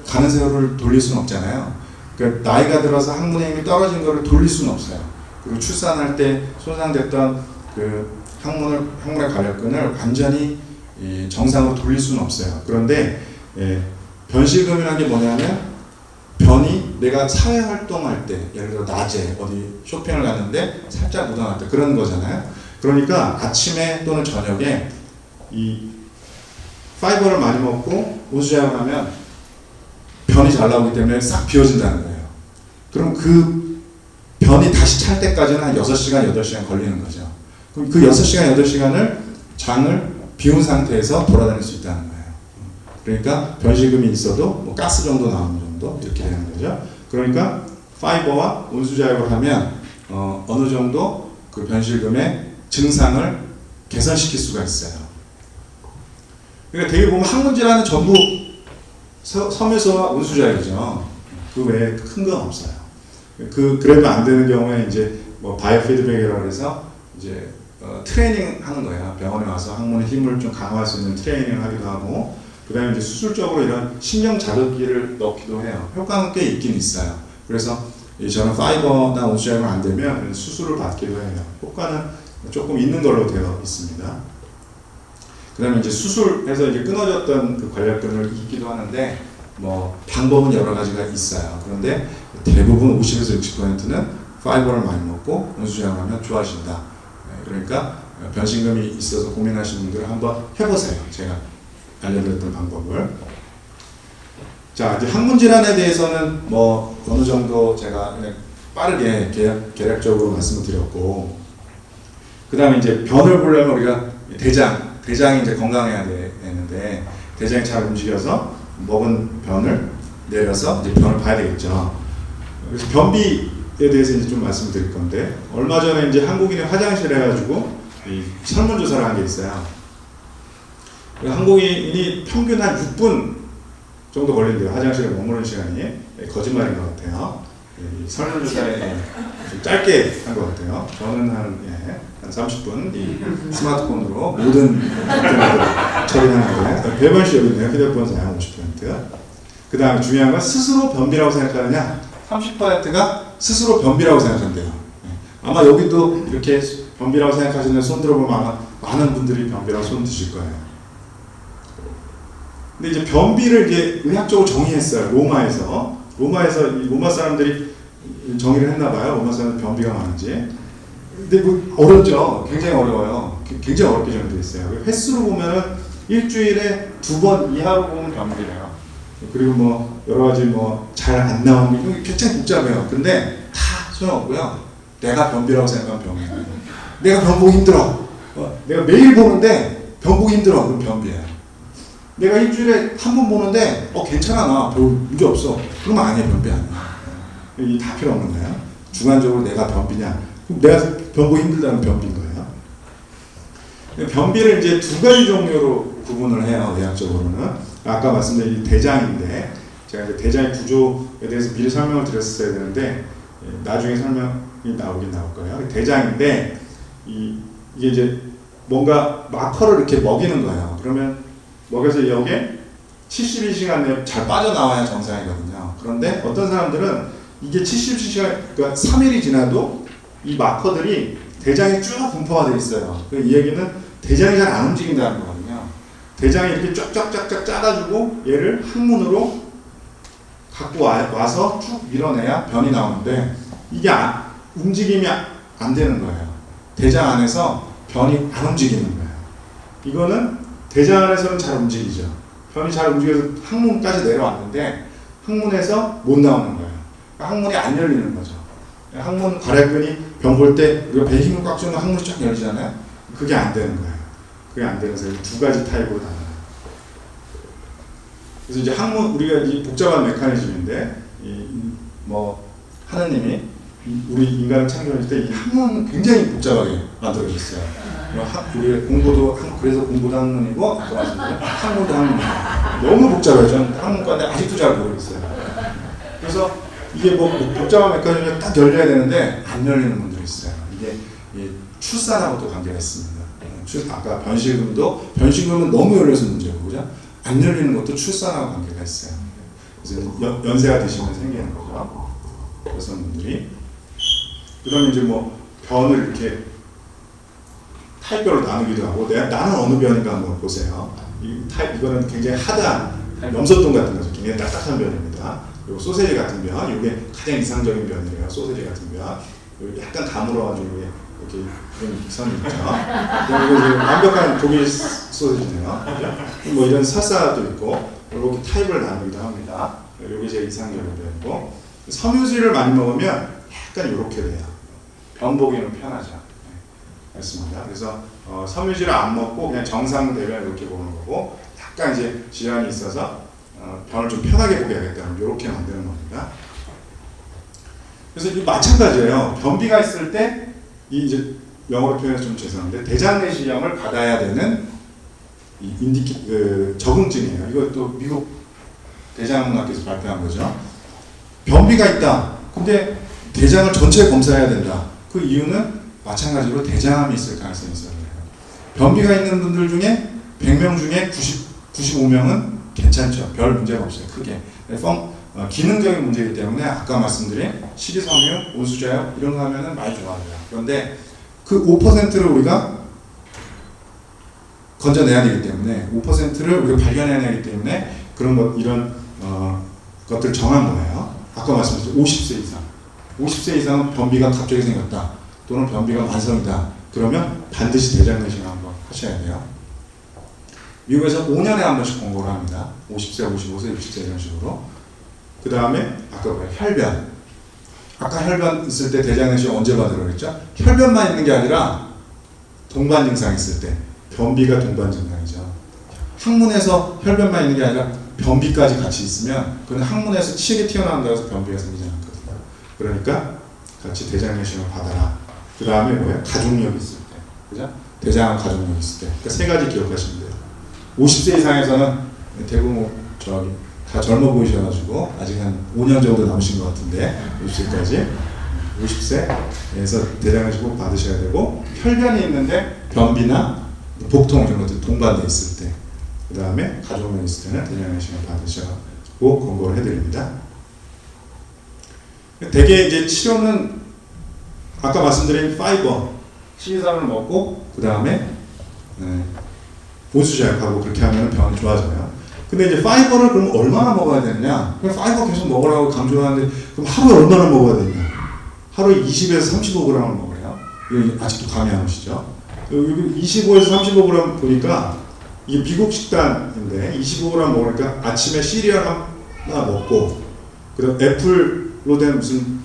가는 세월을 돌릴 수는 없잖아요. 그러니까 나이가 들어서 항문의 힘이 떨어진 거를 돌릴 수는 없어요. 그리고 출산할 때 손상됐던 그 항문의 관략근을 완전히 정상으로 돌릴 수는 없어요. 그런데 변실금이라는 게 뭐냐면 변이 내가 사회 활동할 때, 예를 들어 낮에 어디 쇼핑을 갔는데 살짝 묻어날 때 그런 거잖아요. 그러니까 아침에 또는 저녁에 이 파이버를 많이 먹고 온수자을 하면 변이 잘 나오기 때문에 싹 비워진다는 거예요. 그럼 그 변이 다시 찰 때까지는 한 6시간, 8시간 걸리는 거죠. 그럼 그 6시간, 8시간을 장을 비운 상태에서 돌아다닐 수 있다는 거예요. 그러니까 변실금이 있어도 뭐 가스 정도 나오는 정도 이렇게 되는 거죠. 그러니까 파이버와 온수자육을 하면 어느 정도 그 변실금의 증상을 개선시킬 수가 있어요. 그러니까 되게 보면 항문 질환은 전부 섬유소와 온수자육이죠. 그 외에 큰 건 없어요. 그래도 안 되는 경우에 이제 뭐 바이오 피드백이라고 해서 이제 트레이닝 하는 거예요. 병원에 와서 항문의 힘을 좀 강화할 수 있는 트레이닝을 하기도 하고, 그 다음에 이제 수술적으로 이런 신경 자극기를 넣기도 해요. 효과는 꽤 있긴 있어요. 그래서 저는 파이버나 온수자육이 안 되면 수술을 받기도 해요. 효과는 조금 있는 걸로 되어 있습니다. 그 다음에 이제 수술해서 이제 끊어졌던 그 관략근을 잇기도 하는데, 뭐 방법은 여러 가지가 있어요. 그런데 대부분 50에서 60%는 파이버를 많이 먹고 온수자육을 하면 좋아진다. 그러니까 변실금이 있어서 고민하시는 분들은 한번 해보세요. 제가 알려드렸던 방법을. 자, 이제 항문 질환에 대해서는 뭐 어느 정도 제가 그냥 빠르게 개략적으로 말씀을 드렸고, 그 다음에 이제 변을 보려면 우리가 대장이 이제 건강해야 되는데, 대장이 잘 움직여서 먹은 변을 내려서 이제 변을 봐야 되겠죠. 그래서 변비에 대해서 이제 좀 말씀드릴 건데, 얼마 전에 이제 한국인의 화장실 해가지고 이 설문조사를 한 게 있어요. 한국인이 평균 한 6분 정도 걸린대요. 화장실에 머무르는 시간이. 거짓말인 것 같아요. 설문조사에 좀 짧게 한 것 같아요. 저는 한 30분 이 스마트폰으로 모든 것들을 처리하는데, 배번 씨 여기 있네요. 휴대폰 사용 50%. 그 다음에 중요한 건 스스로 변비라고 생각하느냐, 30%가 스스로 변비라고 생각한대요. 아마 여기도 이렇게 변비라고 생각하시는 손 들어보면 아마 많은 분들이 변비라고 손 드실 거예요. 근데 이제 변비를 이제 의학적으로 정의했어요. 로마에서 이 로마 사람들이 정의를 했나 봐요. 로마 사람들 변비가 많은지. 근데 뭐 어렵죠. 굉장히 어려워요. 굉장히 어렵게 정의되어 있어요. 횟수로 보면은 일주일에 2번 이하로 보면 변비래요. 그리고 뭐 여러 가지 뭐 잘 안 나오는 게 굉장히 복잡해요. 근데 다 소용없고요. 내가 변비라고 생각하면 병이에요. 내가 변 보기 힘들어. 내가 매일 보는데 변 보기 힘들어. 그럼 변비예요. 내가 일주일에 한 번 보는데 괜찮아, 나 별 문제 없어. 그러면 아니에요. 변비 아니에요. 이게 다 필요 없는 거예요. 주관적으로 내가 변비냐, 그럼 내가 변 보기 힘들다는 변비인 거예요. 변비를 이제 2가지 종류로 구분을 해요. 의학적으로는. 아까 말씀드린 대장인데, 제가 이제 대장의 구조에 대해서 미리 설명을 드렸어야 되는데 나중에 설명이 나오긴 나올 거예요. 대장인데 이게 이제 뭔가 마커를 이렇게 먹이는 거예요. 그러면 먹여서 여기에 72시간 내에 잘 빠져나와야 정상이거든요. 그런데 어떤 사람들은 이게 72시간, 그러니까 3일이 지나도 이 마커들이 대장에 쭉 분포가 되어 있어요. 이 얘기는 대장이 잘 안 움직인다는 거거든요. 대장이 이렇게 쫙쫙쫙쫙 짜가지고 얘를 항문으로 갖고 와서 쭉 밀어내야 변이 나오는데, 이게 움직임이 안 되는 거예요. 대장 안에서 변이 안 움직이는 거예요. 이거는 대장 안에서는 잘 움직이죠. 변이 잘 움직여서 항문까지 내려왔는데 항문에서 못 나오는 거예요. 그러니까 항문이 안 열리는 거죠. 항문 관략근이 변 볼 때 우리가 배에 힘을 꽉 주면 항문이 쫙 열리잖아요. 그게 안 되는 거예요. 그게 안 되면서 2가지 타입으로 나눠요. 그래서 이제 항문, 우리가 이 복잡한 메커니즘인데, 뭐 하나님이 우리 인간을 창조했을 때 이 항문 굉장히 복잡하게 만들어졌어요. 우리 공부도, 그래서 공부도 학문이고, 학문도 학문이고. 너무 복잡해요. 저는 학문과인데 아직도 잘 모르겠어요. 그래서 이게 뭐 복잡한 메커니즘이 딱 열려야 되는데 안 열리는 분들이 있어요. 이게 출산하고도 관계가 있습니다. 아까 변식금은 너무 열려서 문제고, 그죠? 안 열리는 것도 출산하고 관계가 있어요. 그래서 연세가 드시면 생기는 거죠. 여성분들이. 그다음에 이제 뭐 변을 이렇게 타입별로 나누기도 하고, 나는 어느 변인가 한번 보세요. 이거는 굉장히 하드한 염소똥 같은 거죠. 굉장히 딱딱한 변입니다. 그리고 소세지 같은 변, 이게 가장 이상적인 변이래요. 소세지 같은 변. 약간 가물어가지고 이렇게 이런 선이 있죠. 그리고 이제 완벽한 독일 소세지네요. 그죠? 뭐 이런 설사도 있고, 이렇게 타입을 나누기도 합니다. 여기 제일 이상적인 변이고, 섬유질을 많이 먹으면 약간 이렇게 돼요. 변 보기는 편하죠. 맞습니다. 그래서 섬유질을 안 먹고 그냥 정상 대변 이렇게 보는 거고, 약간 이제 질환이 있어서 변을 좀 편하게 보게 하겠다는 이렇게 만드는 겁니다. 그래서 이 마찬가지예요. 변비가 있을 때 이 이제 영어로 표현해서 좀 죄송한데 대장 내시경을 받아야 되는 이 적응증이에요. 이것도 미국 대장학에서 발표한 거죠. 변비가 있다. 근데 대장을 전체 검사해야 된다. 그 이유는 마찬가지로 대장암이 있을 가능성이 있어요. 변비가 있는 분들 중에 100명 중에 95명은 괜찮죠. 별 문제가 없어요. 크게. 기능적인 문제이기 때문에 아까 말씀드린 식이섬유, 온수자유 이런 거 하면은 많이 좋아져요. 그런데 그 5%를 우리가 건져내야 되기 때문에 5%를 우리가 발견해야 되기 때문에 이런 것들을 정한 거예요. 아까 말씀드린 50세 이상. 50세 이상은 변비가 갑자기 생겼다. 또는 변비가 만성이다. 그러면 반드시 대장 내시경 한번 하셔야 돼요. 미국에서 5년에 한 번씩 권고를 합니다. 50세, 55세, 60세 이런 식으로. 그 다음에 아까 혈변. 아까 혈변 있을 때 대장 내시경 언제 받으라고 그랬죠? 혈변만 있는 게 아니라 동반 증상 있을 때 변비가 동반 증상이죠. 항문에서 혈변만 있는 게 아니라 변비까지 같이 있으면 그건 항문에서 치액이 튀어나온다고 해서 변비가 생기지 않거든요. 그러니까 같이 대장 내시경을 받아라. 그 다음에 뭐예요? 가족력 있을 때. 그죠? 대장암 가족력 있을 때. 그러니까 세 가지 기억하시면 돼요. 50세 이상에서는 대부분 다 젊어 보이셔가지고 아직 한 5년 정도 남으신 것 같은데 60세까지 50세에서 대장암 꼭 받으셔야 되고, 혈변이 있는데 변비나 복통 이런 것들 동반돼 있을 때, 그 다음에 가족력 있을 때는 대장 내시경 받으셔고 권고를 해드립니다. 대개 이제 치료는 아까 말씀드린 파이버 식이섬유를 먹고 그 다음에 온수자약하고 그렇게 하면 병이 좋아져요. 근데 이제 파이버를 그럼 얼마나 먹어야 되느냐? 그냥 파이버 계속 먹으라고 강조하는데 그럼 하루에 얼마나 먹어야 되냐? 하루에 20에서 35g을 먹어요. 이거 아직도 감이 안 오시죠? 여기 25에서 35g 보니까 이게 미국 식단인데 25g 먹으니까 아침에 시리얼 하나 먹고, 그다음 애플로 된 무슨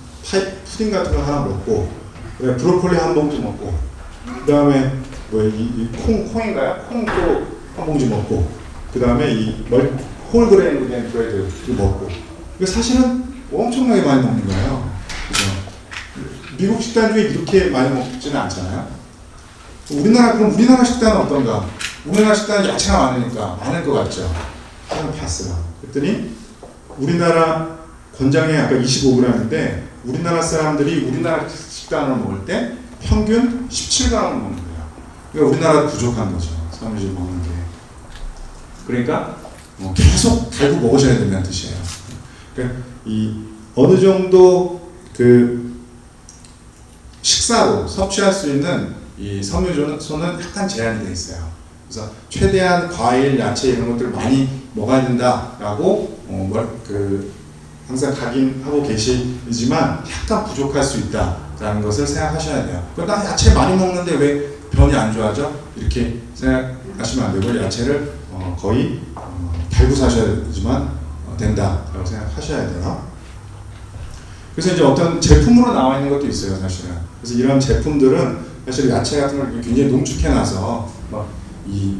푸딩 같은 거 하나 먹고, 그다음에 브로콜리 한 봉지 먹고, 그다음에 콩인가요? 콩도 한 봉지 먹고, 그다음에 홀그레인으로 된 브레드 먹고. 이거 사실은 엄청나게 많이 먹는 거예요. 그죠? 미국 식단 중에 이렇게 많이 먹지는 않잖아요. 우리나라 식단은 어떤가? 우리나라 식단은 야채가 많으니까 많을 것 같죠? 한번 봤어요. 그랬더니 우리나라 권장이 아까 25g인데 우리나라 사람들이 우리나라 식단을 먹을 때 평균 17g을 먹는 거예요. 그러니까 우리나라 부족한 거죠. 섬유질 먹는 게. 그러니까 계속 달고 먹으셔야 된다는 뜻이에요. 그러니까 어느 정도 식사로 섭취할 수 있는 이 섬유소는 약간 제한이 되어 있어요. 그래서 최대한 과일, 야채 이런 것들을 많이 먹어야 된다라고 항상 각인하고 계시지만 약간 부족할 수 있다라는 것을 생각하셔야 돼요. 나 야채 많이 먹는데 왜 변이 안 좋아져? 이렇게 생각하시면 안 되고, 야채를 거의 달고 사셔야지만 된다라고 생각하셔야 돼요. 그래서 이제 어떤 제품으로 나와 있는 것도 있어요, 사실은. 그래서 이런 제품들은 사실 야채 같은 걸 굉장히 농축해놔서 이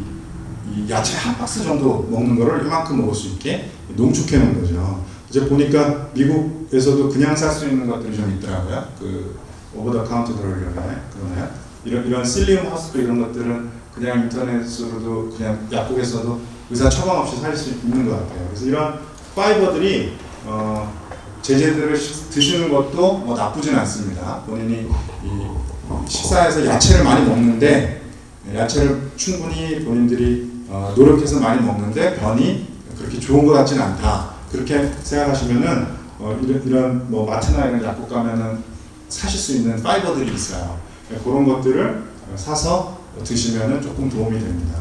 야채 한 박스 정도 먹는 거를 이만큼 먹을 수 있게 농축해놓은 거죠. 이제 보니까 미국에서도 그냥 살 수 있는 것들이 좀 있더라고요. 오버 더 카운터 그러나요? 이런 실리움 허스크 이런 것들은 그냥 인터넷으로도 그냥 약국에서도 의사 처방 없이 살 수 있는 것 같아요. 그래서 이런 파이버들이 제재들을 드시는 것도 나쁘진 않습니다. 본인이 식사에서 야채를 많이 먹는데 야채를 충분히 본인들이 노력해서 많이 먹는데 변이 그렇게 좋은 것 같지는 않다. 그렇게 생각하시면은 이런 뭐 마트나 이런 약국 가면은 사실 수 있는 파이버들이 있어요. 그런 것들을 사서 드시면은 조금 도움이 됩니다.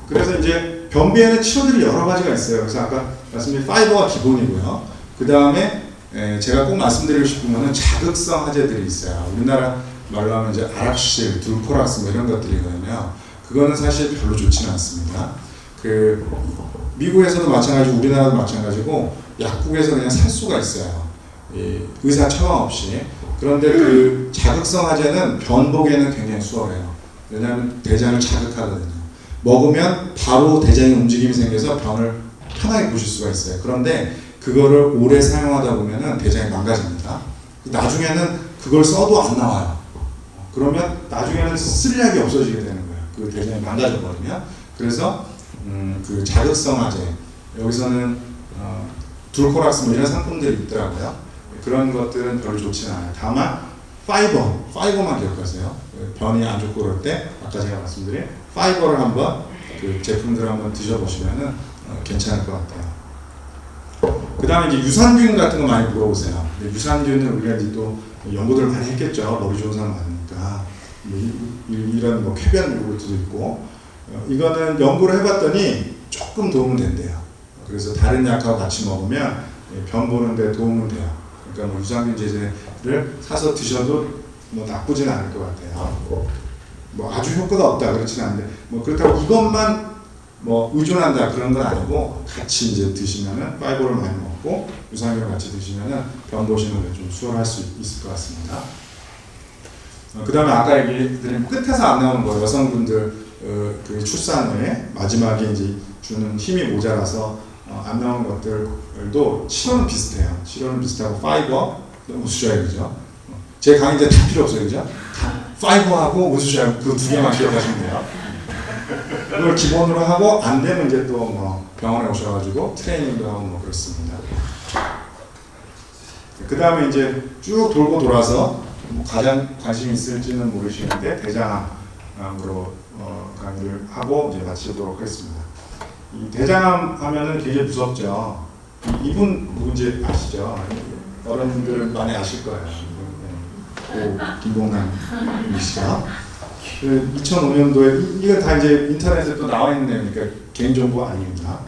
그래서 이제 변비에는 치료들이 여러 가지가 있어요. 그래서 아까 말씀드린 파이버가 기본이고요. 그 다음에 제가 꼭 말씀드리고 싶은 거는 자극성 화제들이 있어요. 우리나라 말로 하면 이제 아락실, 둘포락스 뭐 이런 것들이거든요. 그거는 사실 별로 좋지는 않습니다. 그 미국에서도 마찬가지고 우리나라도 마찬가지고 약국에서 그냥 살 수가 있어요. 의사 처방 없이. 그런데 그 자극성 화제는 변복에는 굉장히 수월해요. 왜냐하면 대장을 자극하거든요. 먹으면 바로 대장에 움직임이 생겨서 변을 편하게 보실 수가 있어요. 그런데 그거를 오래 사용하다 보면은 대장이 망가집니다. 나중에는 그걸 써도 안 나와요. 그러면 나중에는 쓸 약이 없어지게 되는 거예요. 그 대장이 망가져 버리면. 그래서 그 자극성 화제 여기서는 둘코락스 뭐 이런 상품들이 있더라고요. 그런 것들은 별로 좋지는 않아요. 다만 파이버만 기억하세요. 변이 안 좋고 그럴 때 아까 제가 말씀드린 파이버를 한번 그 제품들을 한번 드셔보시면은 괜찮을 것 같아요. 그 다음에 이제 유산균 같은 거 많이 물어보세요. 유산균은 우리가 이제 또 연구들을 많이 했겠죠. 머리 좋은 사람 많으니까. 이런 뭐 쾌변 요구르트도 있고. 이거는 연구를 해봤더니 조금 도움은 된대요. 그래서 다른 약하고 같이 먹으면 변 보는데 도움은 돼요. 그러니까 뭐 유산균 제제를 사서 드셔도 뭐 나쁘진 않을 것 같아요. 뭐 아주 효과가 없다 그렇지는 않은데 뭐 그렇다고 이것만 뭐 의존한다 그런 건 아니고 같이 이제 드시면은 파이버를 많이 먹고 유산균을 같이 드시면은 변 보시는 게 좀 수월할 수 있을 것 같습니다. 그 다음에 아까 얘기드린 끝에서 안 나오는 거 여성분들 그 출산 후에 마지막에 이제 주는 힘이 모자라서 안 나오는 것들도 치료는 비슷해요. 치료는 비슷하고 파이버, 우수자액이죠. 제 강의 이제 다 필요 없어요, 그죠? 파이버하고 우수자액 그 두 개만 기억하시면 돼요. 그걸 기본으로 하고 안 되면 이제 또 뭐 병원에 오셔가지고 트레이닝도 하고 뭐 그렇습니다. 그 다음에 이제 쭉 돌고 돌아서 가장 관심 있을지는 모르시는데 대장암으로 강의를 하고 이제 마치도록 하겠습니다. 이 대장암 하면은 굉장히 무섭죠. 이분 누군지 아시죠? 어른들 많이 아실 거예요. 고 김봉남이시죠. 그 2005년도에 이거 다 이제 인터넷에 또 나와 있는 내용이니까 개인정보 아닙니다.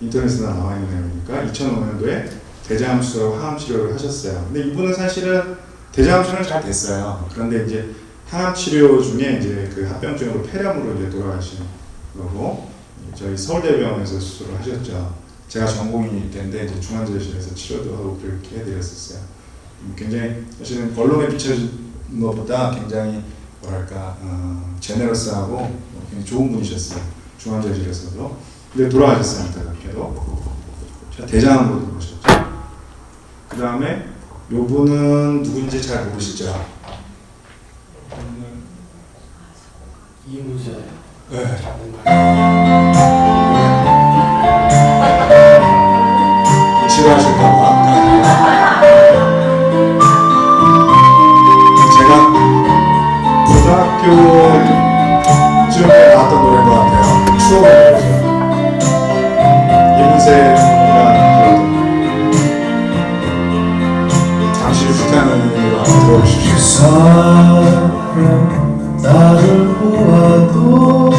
인터넷에 나와 있는 내용이니까 2005년도에 대장암 수술하고 항암 치료를 하셨어요. 근데 이분은 사실은 대장암 치료는 잘 됐어요. 그런데 이제 항암 치료 중에 이제 그 합병증으로 폐렴으로 이제 돌아가신 거고 저희 서울대병원에서 수술을 하셨죠. 제가 전공이 된데 이제 중환자실에서 치료도 하고 그렇게 해드렸었어요. 굉장히 사실은 언론에 비춰진 것보다 굉장히 뭐랄까 제너러스하고 굉장히 좋은 분이셨어요. 중환자실에서도. 근데 돌아가셨어요. 안타깝게도. 대장암으로 돌아가셨죠. 그 다음에 요 분은 누군지 잘 모르시죠? 이문세. 네. 싫어하실까봐. 제가 고등학교쯤에 나왔던 노래인 것 같아요. 추억의 노래죠. 이문세가 잠시 불타는 한번 들어보십시오. 사람 나를 보아도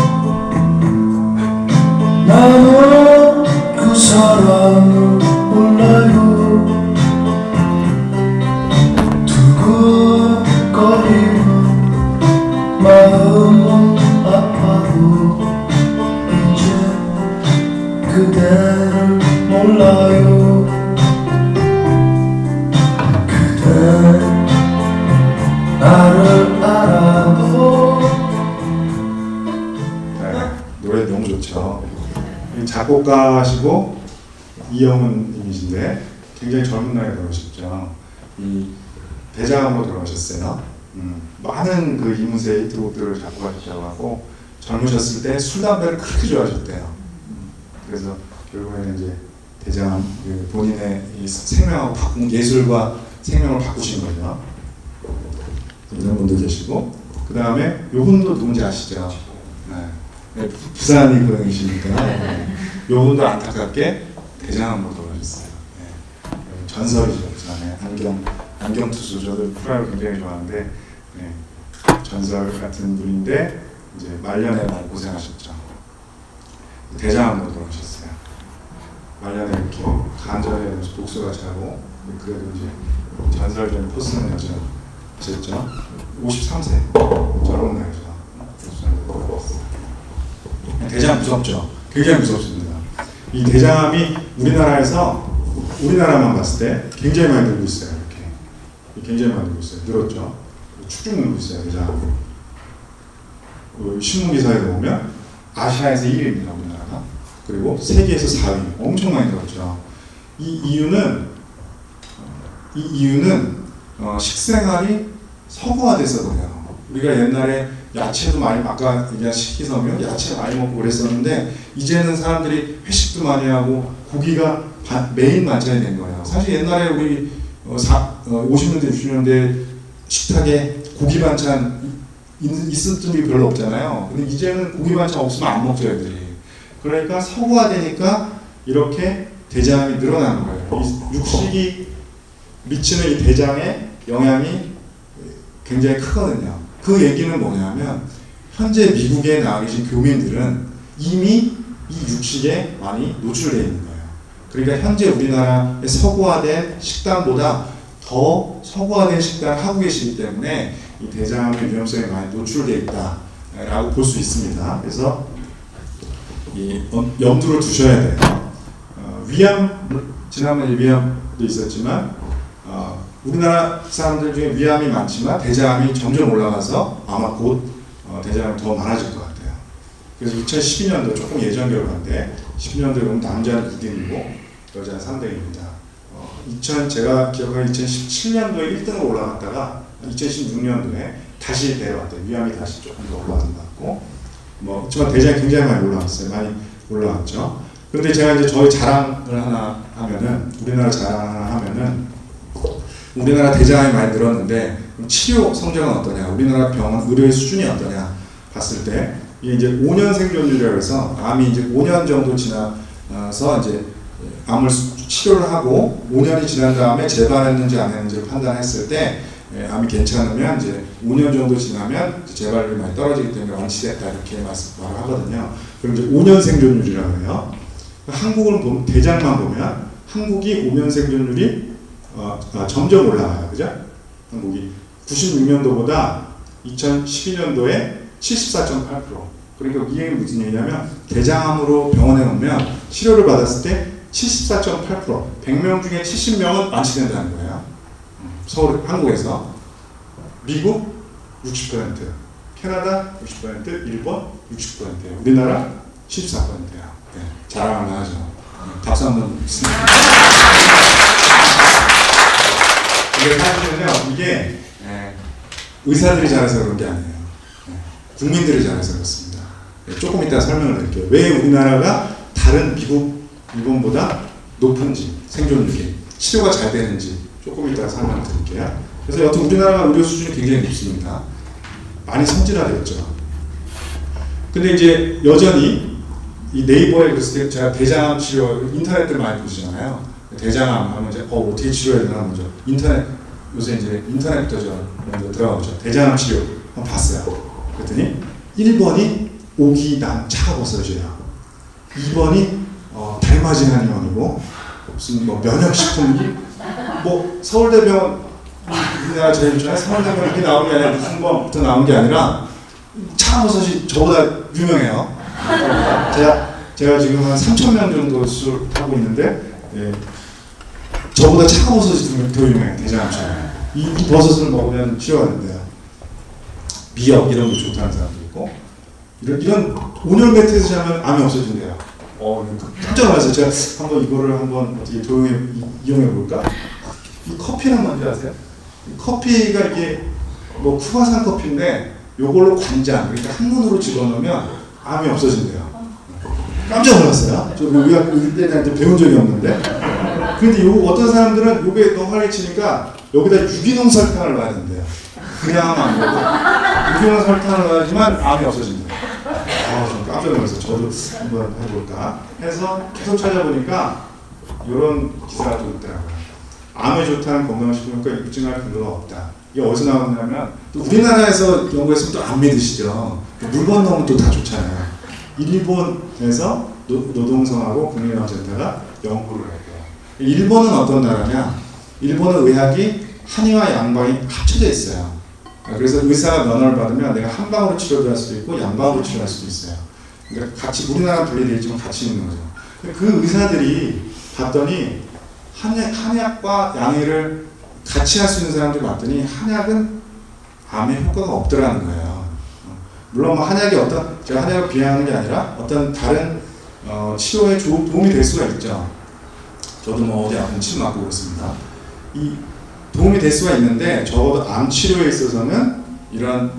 나는 그 사람을 몰라요. 두근거리는 마음은 아파도 이제 그대를 몰라요. 그대 나를 알아도. 네, 노래 너무 좋죠. 작곡가시고 이영은 님이신데 굉장히 젊은 나이에 돌아가셨죠. 이 대장암으로 돌아가셨어요. 많은 그 이문세 히트곡들을 작곡하셨다고 하고 젊으셨을 때 술 담배를 그렇게 좋아하셨대요. 그래서 결국에는 이제 대장암 그 본인의 이 생명하고 바꾼 예술과 생명을 바꾸신 거죠. 이런 분도 계시고, 그 다음에 요분도 누군지 아시죠? 네. 부산이 고향이시니까 요분도 안타깝게 대장암으로 돌아가셨어요. 네. 전설이죠. 부산에 안경 투수, 저도 프로야구 굉장히 좋아하는데 네. 전설 같은 분인데 이제 말년에 많이 고생하셨죠. 대장암으로 돌아가셨어요. 말년에 이렇게 간절해서 독소가 차고, 그래도 이제 전설적인 포스는 여전했죠. 53세 저런 나이죠. 대장암 무섭죠. 굉장히 무섭습니다. 이 대장암이 우리나라만 봤을 때 굉장히 많이 늘고 있어요. 이렇게 굉장히 많이 늘고 있어요. 늘었죠. 축축 늘고 있어요. 대장암이. 신문 기사에 보면 아시아에서 1위입니다. 우리나라가. 그리고 세계에서 4위. 엄청 많이 늘었죠. 이 이유는 식생활이 서구화돼서 그래요. 우리가 옛날에 야채도 많이, 아까 얘기한 식기섬유, 야채 많이 먹고 그랬었는데 이제는 사람들이 회식도 많이 하고 고기가 메인 반찬이 된 거예요. 사실 옛날에 우리 50년대, 60년대 식탁에 고기 반찬 있을 틈이 별로 없잖아요. 근데 이제는 고기 반찬 없으면 안 먹죠, 애들이. 그러니까 서구화되니까 이렇게 대장이 늘어나는 거예요. 이 육식이 미치는 이 대장의 영향이 굉장히 크거든요. 그 얘기는 뭐냐면 현재 미국에 나와 계신 교민들은 이미 이 육식에 많이 노출되어 있는 거예요. 그러니까 현재 우리나라의 서구화된 식단보다 더 서구화된 식단을 하고 계시기 때문에 이 대장암의 위험성이 많이 노출되어 있다라고 볼 수 있습니다. 그래서 이 염두를 두셔야 돼요. 위암, 지난번에 위암도 있었지만 우리나라 사람들 중에 위암이 많지만 대장암이 점점 올라가서 아마 곧 대장암이 더 많아질 것 같아요. 그래서 2012년도 조금 예전 결과인데 12년도에 보면 남자는 2등이고 여자는 3등입니다. 제가 기억하기에 2017년도에 1등으로 올라갔다가 2016년도에 다시 내려왔대요. 위암이 다시 조금 더 올라간 것 같고 하지만 대장이 굉장히 많이 올라갔어요. 많이 올라갔죠. 그런데 제가 이제 저희 자랑을 하나 하면은, 우리나라 자랑을 하나 하면은, 우리나라 대장암이 많이 늘었는데 치료 성적은 어떠냐, 우리나라 병원 의료의 수준이 어떠냐 봤을 때 이게 이제 5년 생존율이라고 해서 암이 이제 5년 정도 지나서 이제 암을 치료를 하고 5년이 지난 다음에 재발했는지 안 했는지를 판단했을 때 암이 괜찮으면 이제 5년 정도 지나면 재발률이 많이 떨어지기 때문에 완치됐다 이렇게 말을 하거든요. 그럼 이제 5년 생존율이라고 해요. 한국을 보면, 대장만 보면 한국이 5년 생존율이 점점 올라가요. 그죠? 한국이 96년도보다 2012년도에 74.8%. 그러니까 이게 무슨 얘기냐면 대장암으로 병원에 오면 치료를 받았을 때 74.8%, 100명 중에 70명은 완치된다는 거예요. 서울, 한국에서. 미국 60%, 캐나다 60%, 일본 60%예요. 우리나라 74%예요. 네, 자랑을 하죠. 박수 한번 주세요. 이게 사실은요, 이게 의사들이 잘해서 그런 게 아니에요. 국민들이 잘해서 그렇습니다. 조금 이따 설명을 드릴게요. 왜 우리나라가 다른 미국, 일본보다 높은지, 생존율이, 치료가 잘 되는지 조금 이따 설명을 드릴게요. 그래서 여튼 우리나라가 의료 수준이 굉장히 높습니다. 많이 선진화됐죠. 근데 이제 여전히 이 네이버에 그랬을 때 제가 대장암 치료, 인터넷들 많이 보시잖아요. 대장암 하면 이제 어떻게 치료해야 되나 먼저 요새 이제 인터넷부터 저 먼저 들어가보죠. 대장암 치료 한번 봤어요. 그랬더니 1번이 오기남 차가버섯이에요. 2번이 달마진한염이고 무슨 면역식품기 서울대병원, 우리나라 제일 좋아해 서울대병원 이렇게 나온 게 아니라 무슨 번부터 나온 게 아니라 차가버섯이 저보다 유명해요. 제가 지금 한 3,000명 정도 수술 하고 있는데 저보다 차가버섯이 더 유명해요. 대장암처럼. 이 버섯을 먹으면 치료가 된대요. 미역 이런 게 좋다는 사람도 있고 이런 온열 매트에서 자면 암이 없어진대요. 깜짝 놀랐어요. 제가 이거를 어떻게 이용해 볼까? 이 커피는 뭔지 아세요? 이 커피가 이게 쿠바산 커피인데 요걸로 관장, 그러니까 항문으로 집어넣으면 암이 없어진대요. 깜짝 놀랐어요. 저 의대한테 배운 적이 없는데. 근데 어떤 사람들은 요게 너무 활기치니까 여기다 유기농 설탕을 넣어야 된대요. 그냥 하면 안 되고 유기농 설탕을 넣어야지만 암이 없어진대요. 좀 깜짝 놀랐어요. 저도 한번 해볼까 해서 계속 찾아보니까 이런 기사가 또 있더라고요. 암에 좋다는 건강식품효과 입증할 근거가 없다. 이게 어디서 나왔냐면 또 우리나라에서 연구했으면 또 안 믿으시죠. 물 건너면 또 다 좋잖아요. 일본에서 노동성하고 국민의학센터가 연구를 했대요. 일본은 어떤 나라냐? 일본은 의학이 한의와 양방이 합쳐져 있어요. 그래서 의사가 면허를 받으면 내가 한방으로 치료를 할 수도 있고 양방으로 치료할 수도 있어요. 그러니까 같이 우리나라 분리되어 있지만 같이 있는 거죠. 그 의사들이 봤더니 한약과 양의를 같이 할 수 있는 사람들이 봤더니 한약은 암에 효과가 없더라는 거예요. 물론 뭐 한약이 제가 한약을 비하하는 게 아니라 어떤 다른 치료에 도움이 될 수가 있죠. 저도 뭐 어디 아픈 침 맞고 그렇습니다. 이 도움이 될 수가 있는데 적어도 암 치료에 있어서는 이런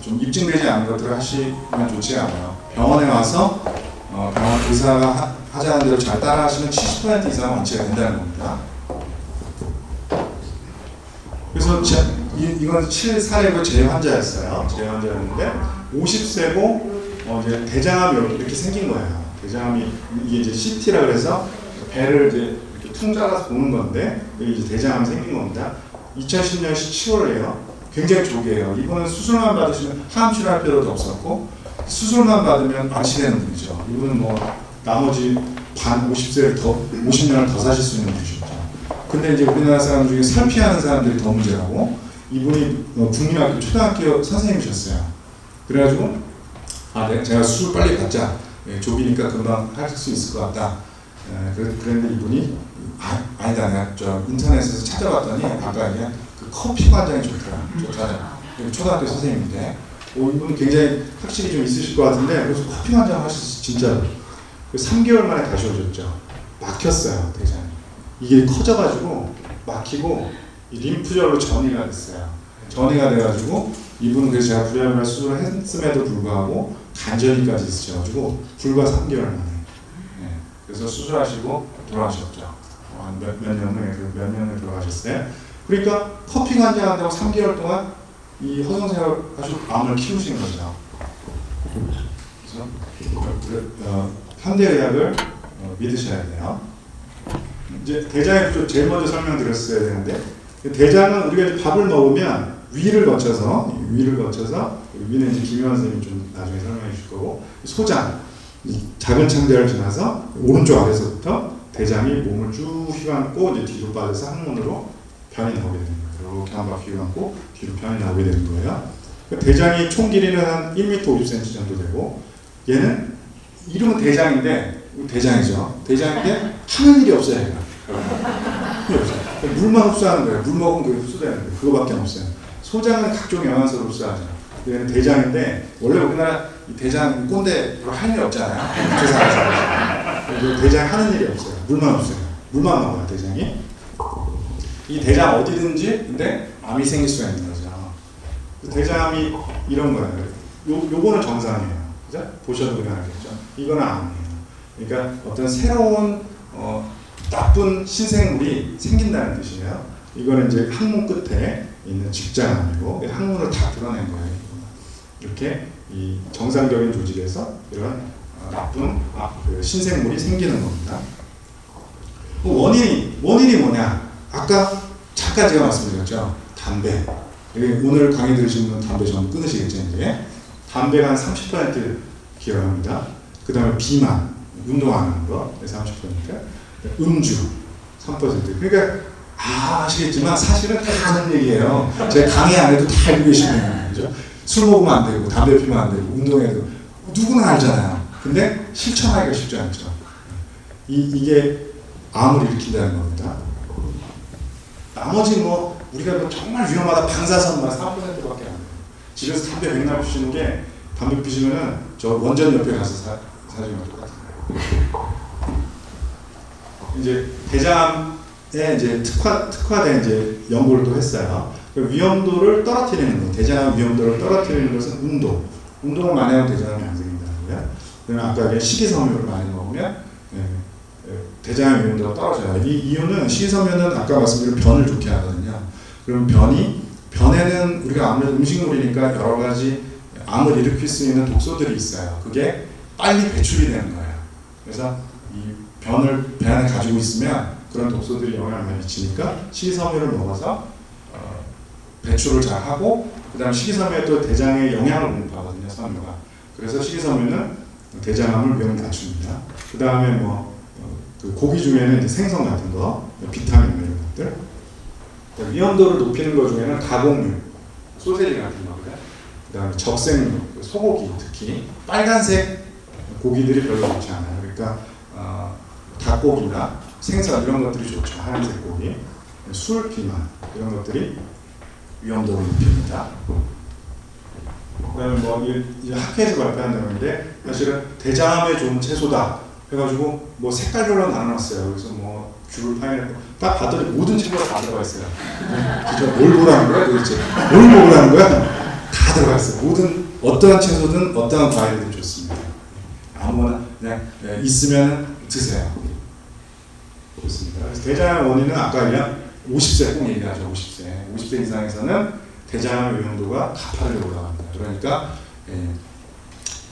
좀 입증되지 않은 것들을 하시면 좋지 않아요. 병원에 와서 병원 의사가 하자는 대로 잘 따라하시면 70% 이상은 완치가 된다는 겁니다. 그래서 이건 실사례고 재환자였어요. 재환자였는데 50세고 이제 대장암이 이렇게 생긴 거예요. 대장암이 이게 이제 CT라 그래서 배를 이제 이렇게 퉁잡아서 보는 건데 여기 이제 대장암이 생긴 겁니다. 2010년 7월에요. 굉장히 조기예요. 이분은 수술만 받으시면 항암 치료할 필요도 없었고 수술만 받으면 완치되는 분이죠. 이분은 뭐 나머지 50년을 더 사실 수 있는 분이셨죠. 근데 이제 우리나라 사람 중에 살피하는 사람들이 더 문제라고 이분이 국민학교 초등학교 선생님이셨어요. 그래가지고 제가 수술 빨리 받자. 조기니까 금방 할 수 있을 것 같다. 그런데 이분이 아니다. 내가 저 인터넷에서 찾아봤더니 아까 이게 그 커피 관장이 좋다. 초등학교 선생님인데 이분 굉장히 확실히 좀 있으실 것 같은데 그래서 커피 관장 하셨어 진짜로. 3개월 만에 다시 오셨죠. 막혔어요 대장이. 이게 커져가지고 막히고 림프절로 전이가 됐어요. 전이가 돼가지고 이분은 그래서 제가 불량을 수술을 했음에도 불구하고 간절기까지 있으셔가지고 불과 3개월 만에. 그래서 수술하시고 돌아가셨죠. 몇 년을 돌아가셨어요. 그러니까 커피 관장한다고 3개월 동안 이 허송세월 아주 암을 키우신 거죠. 그래서 현대의학을 믿으셔야 돼요. 이제 대장의 구조 제일 먼저 설명드렸어야 되는데 대장은 우리가 이제 밥을 먹으면 위를 거쳐서 위는 이제 김효환 선생님이 좀 나중에 설명해 주실 거고 소장 작은 창자를 지나서 오른쪽 아래서부터 대장이 몸을 쭉 휘감고 이제 뒤로 빠져서 항문으로 변이 나오게 됩니다. 이렇게 한 바퀴 휘감고 뒤로 변이 나오게 되는 거예요. 대장이 총 길이는 한 1m 50cm 정도 되고 얘는 이름은 대장인데 대장이죠. 대장인데 하는 일이 없어요. 얘가. 물만 흡수하는 거예요. 물 먹으면 그게 흡수되는 거예요. 그거밖에 없어요. 소장은 각종 영양소를 흡수하죠. 얘는 대장인데 원래 우리나라 이 대장 꼰대로 할 일이 없잖아요. 세상에서. 대장 하는 일이 없어요. 물만 흡수해요. 물만 먹어요. 대장이. 이 대장 어디든지 근데 암이 생길 수가 있는 거죠. 대장암이 이런 거예요. 요거는 정상이에요. 그죠? 보셔도 그냥 알겠죠. 이거는 암이에요. 그러니까 어떤 새로운 나쁜 신생물이 생긴다는 뜻이에요. 이거는 이제 항문 끝에 있는 직장암이고 항문을 다 드러낸 거예요. 이렇게 이 정상적인 조직에서 이런 나쁜 그 신생물이 생기는 겁니다. 원인이 뭐냐? 아까 잠깐 제가 말씀드렸죠. 담배. 오늘 강의 들으신 분은 담배 전부 끊으시겠죠. 이제 담배가 한 30% 기여합니다. 그 다음에 비만, 운동하는 거 30%, 음주 3%. 그러니까 아시겠지만 사실은 다 아는 얘기예요. 제 강의 안에도 다 알고 계시는 거죠. 술 먹으면 안 되고 담배 피우면 안 되고 운동해도 누구나 알잖아요. 근데 실천하기가 쉽지 않죠. 이게 암을 일으킨다는 겁니다. 나머지 뭐 우리가 뭐 정말 위험하다 방사선만 3%밖에 안 돼요. 집에서 담배 맨날 피우는 게 담배 피우시면은 저 원전 옆에 가서 사주면 똑같아요. 이제 대장암에 이제 특화된 이제 연구를 또 했어요. 위험도를 떨어뜨리는 거, 대장암 위험도를 떨어뜨리는 것은 운동을 많이 하면 대장암이 안 생긴다는 거예요. 그러면 아까 식이섬유를 많이 먹으면 대장암 위험도가 떨어져요. 이 이유는 식이섬유는 아까 말씀드린 변을 좋게 하거든요. 그럼 변에는 우리가 아무래도 음식물이니까 여러 가지 암을 일으킬 수 있는 독소들이 있어요. 그게 빨리 배출이 되는 거예요. 그래서 이 변을 배 안에 가지고 있으면 그런 독소들이 영향을 많이 미치니까 식이섬유를 먹어서 배출을 잘 하고, 그 다음에 식이섬유에 또 대장에 영향을 공급하거든요, 섬유가. 그래서 식이섬유는 대장암을 위험을 낮춥니다. 그 다음에 그 고기 중에는 이제 생선 같은 거, 비타민 이런 것들. 위험도를 높이는 것 중에는 가공육, 소세지 같은 거고요. 그 다음에 적생육, 소고기 특히 빨간색 고기들이 별로 좋지 않아요. 그러니까 닭고기나 생선 이런 것들이 좋죠. 하얀색 고기, 술, 비만 이런 것들이 위험도를 높입니다. 그다음에 이제 학회에서 발표한 내용인데 사실은 대장암에 좋은 채소다 해가지고 색깔별로 나눠놨어요. 그래서 귤, 파인애플 딱 봤더니 모든 채소가 다 들어가 있어요. 진짜 뭘 보라는 거야 도대체? 뭘 먹으라는 거야? 다 들어가 있어요. 모든 어떠한 채소든 어떠한 과일든 좋습니다. 아무거나 그냥 있으면 드세요. 그렇습니다. 그래서 대장암 원인은 아까 그냥 50세 꼭 얘기하죠. 50세 이상에서는 대장암 위험도가 가파르게 올라갑니다. 그러니까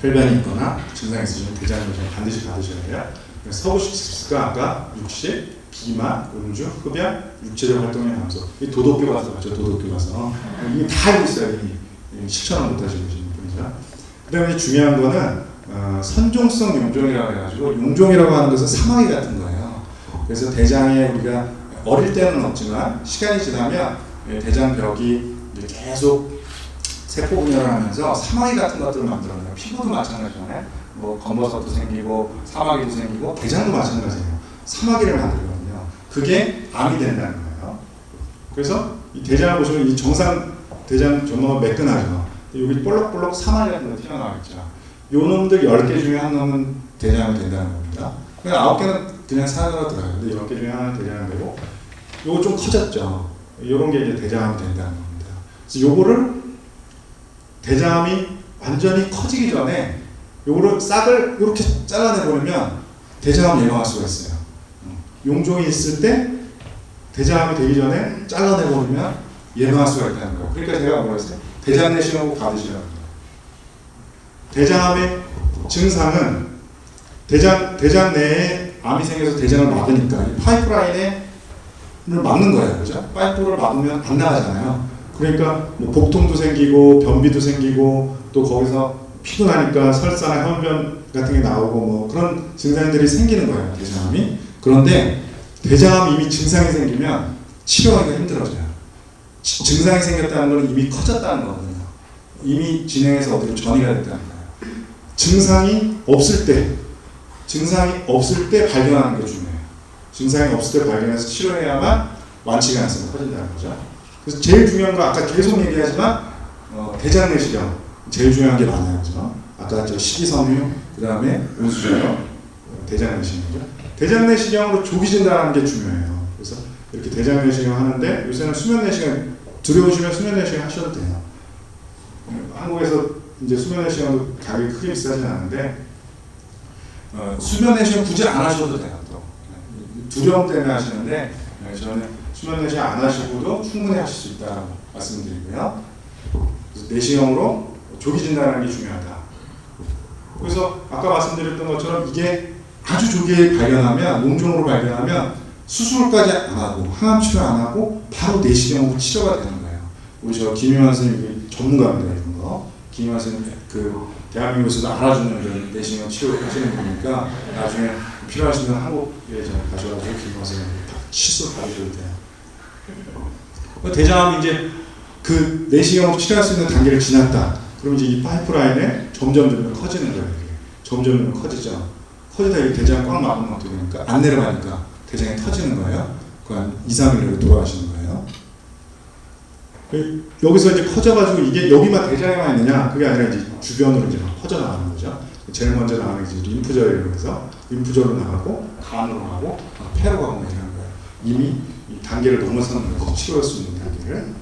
혈변이 있거나 증상이 있으시면 대장암 반드시 받으셔야 돼요. 서구식 습관 아까 60, 비만, 음주, 흡연, 육체적 활동의 감소. 이 도덕교 가서 봤죠. 도덕교 가서 이게 다 알고 있어요. 이미 실천을 못 하시는 분이죠. 그다음에 중요한 거는 선종성 용종이라고 해가지고, 용종이라고 하는 것은 사마귀 같은 거예요. 그래서 대장에 우리가 어릴 때는 없지만 시간이 지나면 대장벽이 계속 세포 분열을 하면서 사마귀 같은 것들을 만들어내요. 피부도 마찬가지잖아요. 검버섯도 생기고 사마귀도 생기고 대장도 마찬가지예요. 사마귀를 만들거든요. 그게 암이 된다는 거예요. 그래서 이 대장을 보시면 이 정상 대장 전모가 매끈하죠. 여기 볼록볼록 사마귀 같은 거 튀어나와있죠. 요 놈들 10개 중에 한 놈은 대장이 된다는 겁니다. 그러니까 9개는 그냥 산으로 들어가요. 근데 10개 중에 하나는 대장이 되고, 요거 좀 커졌죠. 요런 게 이제 대장암이 된다는 겁니다. 그래서 요거를 대장암이 완전히 커지기 전에 요거를 싹을 이렇게 잘라내버리면 대장암 예방할 수가 있어요. 용종이 있을 때 대장암이 되기 전에 잘라내버리면 예방할 수가 있다는 거예요. 그러니까 제가 뭐라 했어요? 대장 내시경 꼭 받으시라고 합니다. 대장암의 증상은 대장 내에 암이 생겨서 대장을 막으니까 이 파이프라인을 막는 거예요. 그죠? 파이프를 막으면 안 나가잖아요. 그러니까 복통도 생기고 변비도 생기고 또 거기서 피도 나니까 설사나 혈변 같은 게 나오고 그런 증상들이 생기는 거예요. 대장암이. 그런데 대장암이 이미 증상이 생기면 치료하기가 힘들어져요. 증상이 생겼다는 건 이미 커졌다는 거거든요. 이미 진행해서 어디로 전이가 됐다는 거예요. 증상이 없을 때 발견하는 게 중요해요. 증상이 없을 때 발견해서 치료해야만 완치가 났으면 커진다는 거죠. 그래서 제일 중요한 거 아까 계속 얘기하지만 대장 내시경 제일 중요한 게 많아요. 그죠? 아까 식이섬유, 그 다음에 온수저염, 대장 내시경이죠. 대장 내시경으로 조기 진단하는 게 중요해요. 그래서 이렇게 대장 내시경 하는데 요새는 수면 내시경 두려우시면 수면 내시경 하셔도 돼요. 한국에서 이제 수면 내시경도 가격이 크게 비싸진 않은데 수면 내시경 굳이 안 하셔도 돼요. 또 두려움 때문에 하시는데 저는 수면 내시경 안 하시고도 충분히 하실 수 있다고 말씀드리고요. 그래서 내시경으로 조기 진단하는 게 중요하다. 그래서 아까 말씀드렸던 것처럼 이게 아주 조기에 발견하면, 용종으로 발견하면 수술까지 안 하고 항암 치료 안 하고 바로 내시경으로 치료가 되는 거예요. 우리 김용환 선생님이 전문가입니다. 이런 거. 김용환 선생님 대한민국에서도 알아주는 그런 내시경 치료 하시는 분이니까 나중에 필요하시면 한국에 가셔가지고 김용환 선생님 시술 받으셔도 돼요. 대장암이 이제 그 내시경으로 치료할 수 있는 단계를 지났다. 그럼 이제 이 파이프라인에 점점 커지는 거예요. 점점 커지죠. 커지다 이 대장 꽉 막으면 어떻게 되니까 안 내려가니까 대장이 터지는 거예요. 그 한 2, 3일로 돌아가시는 거예요. 여기서 이제 커져가지고 이게 여기만 대장에만 있느냐? 그게 아니라 이제 주변으로 이제 막 퍼져나가는 거죠. 제일 먼저 나가는 게 림프절이라고 해서 림프절로 나가고 간으로 가고 폐로 가고 이런 거예요. 이미 이 단계를 넘어서는 거죠. 치료할 수 있는 단계를.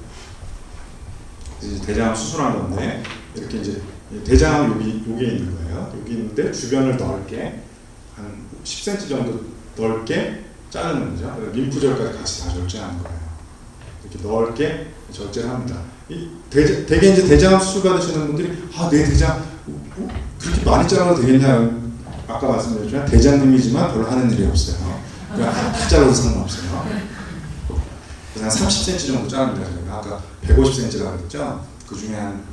이제 대장암 수술한 건데 이렇게 이제 대장암 여기에 있는 거예요. 여기 있는데 주변을 넓게 한 10cm 정도 넓게 자르는 거죠. 림프절까지 같이 다 절제하는 거예요. 이렇게 넓게 절제를 합니다. 대개 이제 대장암 수술 받으시는 분들이 내 대장 그렇게 많이 잘라도 되겠냐, 아까 말씀드렸지만 대장님이지만 별로 하는 일이 없어요. 그냥 다 잘라도 상관없어요. 그래서 한 30cm 정도 자릅니다. 저희가 아까 150cm라고 그랬죠. 그 중에 한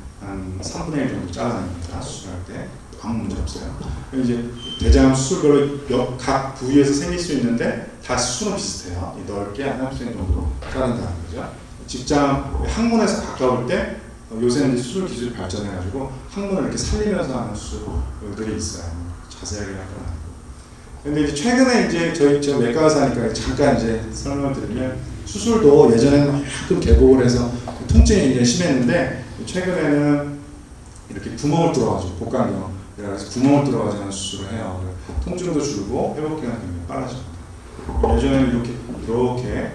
3분의 1 정도 잘라냅니다. 수술할 때 아무 문제 없어요. 이제 대장암 수술별로 각 부위에서 생길 수 있는데 다 수술은 비슷해요. 넓게 한 30cm 정도 자른다는 거죠. 직장 항문에서 가까울 때 요새는 이제 수술 기술이 발전해가지고 항문을 이렇게 살리면서 하는 수술들이 있어요. 자세하게 할 건 아니고. 근데 이제 최근에 이제 저 외과 의사니까 잠깐 이제 설명을 드리면 수술도 예전에는 만큼 개복을 해서 통증이 굉장히 심했는데 최근에는 이렇게 구멍을 뚫어가지고 복강경 그래서 구멍을 뚫어가지고 수술을 해요. 통증도 줄고 회복 기간이 굉장히 빨라집니다. 예전에는 이렇게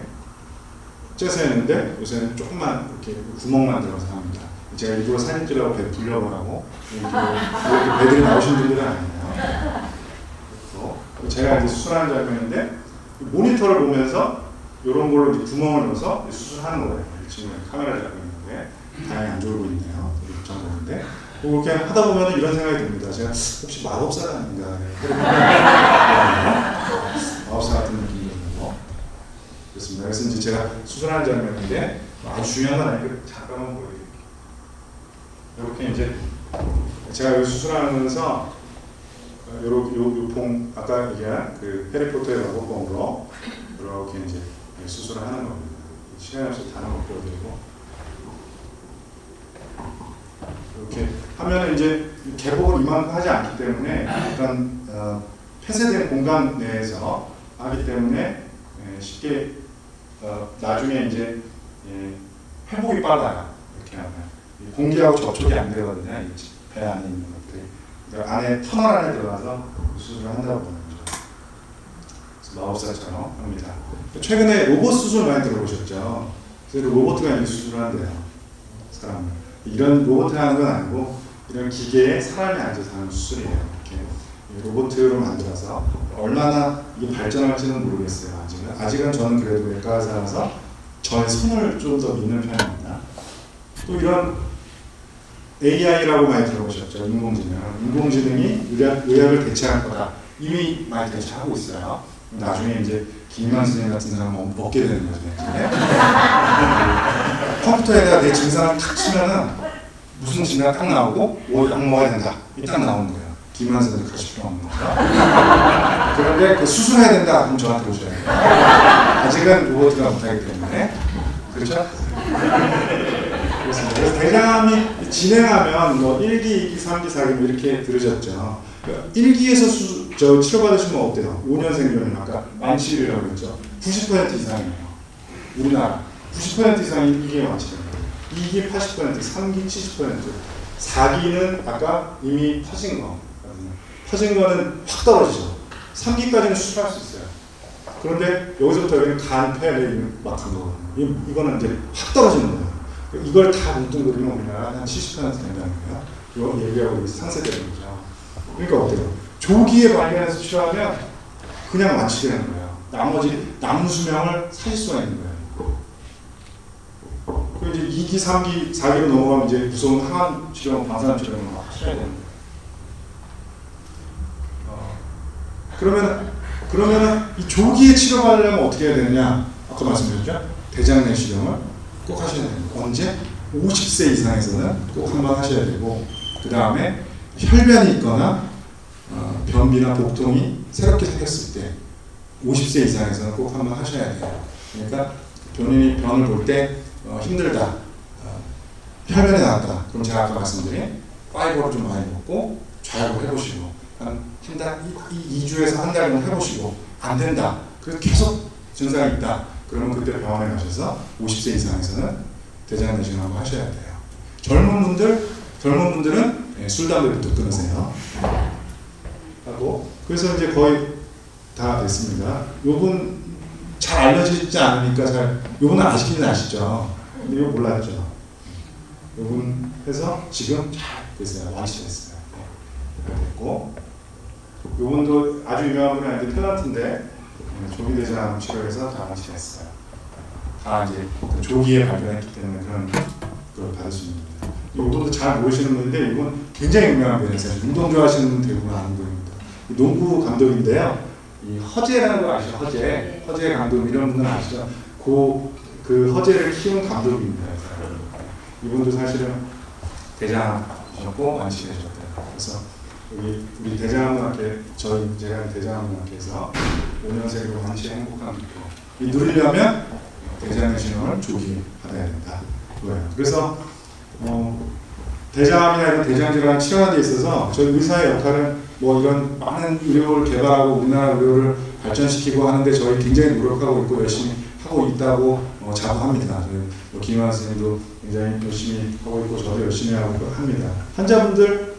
째서 했는데 요새는 조금만 이렇게 구멍만 들어서 합니다. 제가 일부러 사진 찍으려고 배 불려보라고 이렇게 배들이 나오신 분들은 아니에요. 제가 이제 수술하는 장면인데 모니터를 보면서 이런 걸로 이제 구멍을 넣어서 수술하는 거예요. 지금 카메라 잡고 있는데 다행히 안 졸고 있네요. 입장 보는데 그렇게 하다 보면 이런 생각이 듭니다. 제가 혹시 마법사가 아닌가? 마법사 같은 느낌이 들고 그렇습니다. 그래서 이제 제가 수술하는 장면인데 아주 중요한 건 아니고 잠깐만 보여드릴게요. 이렇게 이제 제가 여기 수술하면서 요 봉 아까 얘기한 그 해리포터의 마법봉으로 이렇게 이제 수술을 하는 겁니다. 시간 없이 다른 거 보여드리고 이렇게 하면 이제 개복을 이만큼 하지 않기 때문에 약간 폐쇄된 공간 내에서 하기 때문에 쉽게 나중에 이제 회복이 빨라요. 이렇게 하면 공기하고 접촉이 안 되거든요. 배 안에 있는 것들이. 그러니까 안에 터널 안에 들어가서 수술을 한다고 보는 거죠. 마법사처럼 합니다. 최근에 로봇 수술 많이 들어보셨죠? 그래서 로봇가 이렇게 수술을 한대요. 사람을. 이런 로봇을 하는 건 아니고 이런 기계에 사람이 앉아서 하는 수술이에요. 이렇게 로봇으로 만들어서 얼마나 이게 발전할지는 모르겠어요. 아직은 저는 그래도 외과 의사라서 저의 손을 좀 더 믿는 편입니다. 또 이런 AI라고 많이 들어보셨죠? 인공지능이 의학을 대체할 거다. 이미 많이 대체하고 있어요. 나중에 이제 김희만 선생님 같은 사람은 먹게 되는 거죠. 컴퓨터에다가 내 증상을 탁 치면은 무슨 증상 딱 나오고 약 먹어야 된다. 이 딱 나오는 거예요. 김희만 선생님 가실 필요 없는 거죠. 그런데 그 수술해야 된다. 그럼 저한테 오셔야 돼요. 아직은 로봇가 못하기 때문에. 그렇죠? 그래서 대장암이 진행하면 뭐 1기, 2기, 3기, 4기 이렇게 들으셨죠. 1기에서 치료받으시면 어때요? 5년생이면 아까 완치율이라고 했죠. 90% 이상이에요. 우리나라 90% 이상이 1기에 완치돼요. 2기 80%, 3기 70%, 4기는 아까 이미 퍼진 거. 퍼진 거는 확 떨어지죠. 3기까지는 수술할 수 있어요. 그런데 여기서부터 여기는 간, 폐, 막한 거거든요. 이거는 이제 확 떨어지는 거예요. 이걸 다 뭉뚱그리면 우리나라 한 70% 된다는 거예요. 이거 얘기하고 상세되는 거죠. 그러니까 어때요? 조기에 발견해서 치료하면 그냥 완치되는 거예요. 나머지 남은 수명을 살릴 수가 있는 거예요. 그리고 이제 2기, 3기, 4기로 넘어가면 이제 무서운 항암 치료, 방사능 치료를 막 하셔야 되는 거예요. 그러면 이 조기에 치료받으려면 어떻게 해야 되느냐? 아까 말씀드렸죠? 대장 내시경을 꼭 하셔야 됩니다. 언제? 50세 이상에서는 꼭 한번 하셔야 되고 그 다음에 혈변이 있거나 변비나 복통이 새롭게 생겼을 때 50세 이상에서는 꼭 한번 하셔야 돼요. 그러니까 본인이 변을 볼 때 힘들다, 혈변이 나왔다. 그럼 제가 아까 말씀드린 파이버를 좀 많이 먹고 좌욕을 해보시고 한 달, 2주에서 한 달 정도 해보시고 안 된다. 그래서 계속 증상이 있다. 그러면 그때 병원에 가셔서 50세 이상에서는 대장 내시경 한번 하셔야 돼요. 젊은 분들은 술, 담배부터 끊으세요. 하고 그래서 이제 거의 다 됐습니다. 요분 잘 알려지지 않으니까 요분은 아시긴 아시죠? 근데 이거 몰랐죠? 요분 해서 지금 잘 됐어요. 완치됐어요. 네. 됐고 요분도 아주 유명한 분이 아닌데 탤런트인데 조기 대장 치료에서 다 마치했어요. 다 이제 조기에 발견했기 때문에 그런 걸 받을 수 있는 겁니다. 이분도 잘 모르시는 분인데 이분 굉장히 유명한 분이세요. 운동 좋아하시는 분 대부분 아는 분입니다. 농구 감독인데요. 이 허재라는 거 아시죠? 허재 감독 이런 분은 아시죠? 그 허재를 키운 감독입니다. 이분도 사실은 대장이셨고 완치되셨대요. 그래서 우리 대장학회 제가 대장학회에서 5년생으로 완치 행복한 기표 이 누리려면 대장의 신호를 조기 받아야 된다. 그거예요. 그래서 대장암이나 이런 대장질환 치료하는 데 있어서 저희 의사의 역할은 뭐 이런 많은 의료를 개발하고 우리나라 의료를 발전시키고 하는데 저희 굉장히 노력하고 있고 열심히 하고 있다고 자부합니다. 김환 선생님도 굉장히 열심히 하고 있고 저도 열심히 하고 합니다. 환자분들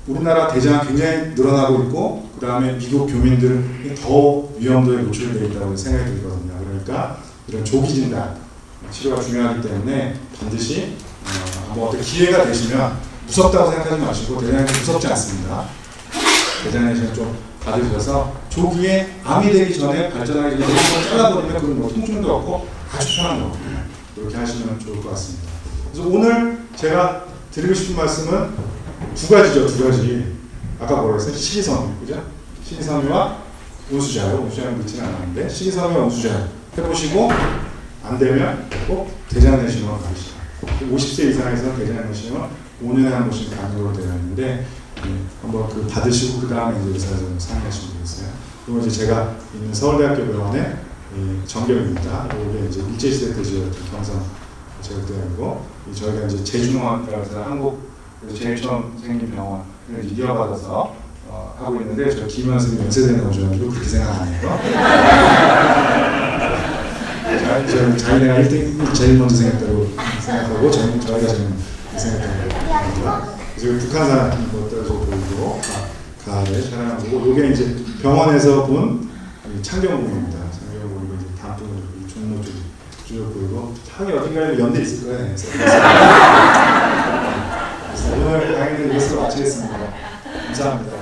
우리나라 대장 굉장히 늘어나고 있고 그 다음에 미국 교민들이 더 위험도에 노출되어 있다고 생각이 들거든요. 그러니까 이런 조기 진단 치료가 중요하기 때문에 반드시 뭐 어떤 기회가 되시면 무섭다고 생각하지 마시고 대장이 무섭지 않습니다. 대장내시경 좀 받으셔서 조기에 암이 되기 전에 발전하기 전에 잘라버리면 그건 뭐 통증도 없고 아주 편한 거거든요. 그렇게 하시면 좋을 것 같습니다. 그래서 오늘 제가 드리고 싶은 말씀은 두 가지죠. 두 가지. 아까 뭐라고 했어요? 식이섬유, 그죠? 식이섬유와 우수자유. 우수자유는 넣지는 않았는데 식이섬유와 우수자유 해보시고 안 되면 꼭 대장내시경을 가시죠. 50세 이상에서는 대장내시경을 5년에 한 번씩 간격으로 되어 있는데 한번 그 받으시고 그 다음에 이제 의사를 상의하시면 되겠어요. 그리고 이제 제가 있는 서울대학교 병원의 정경입니다. 이게 이제 일제시대 때 지었던 경상 제국대학이고 저희가 이제 제주농학과라고 해서 한국에서 제일 처음 생긴 병원을 이어받아서 하고 있는데 저 김현 선생님 연세대는 오셔가지고 그렇게 생각 안 해요. 저는 자기네가 1등 제일 먼저 생겼다고 생각하고 저희가 제일 생각하고 합니다. 그래서 북한 사람 것들을 보이고 가를 촬영하고 이게 이제 병원에서 본 창경공입니다. 창경공이 이제 단풍으로 종로 쪽이 쭉 보이고 향이 어딘가에 연대 있을 거예요. 그래서 오늘 강의는 이것으로 마치겠습니다. 감사합니다.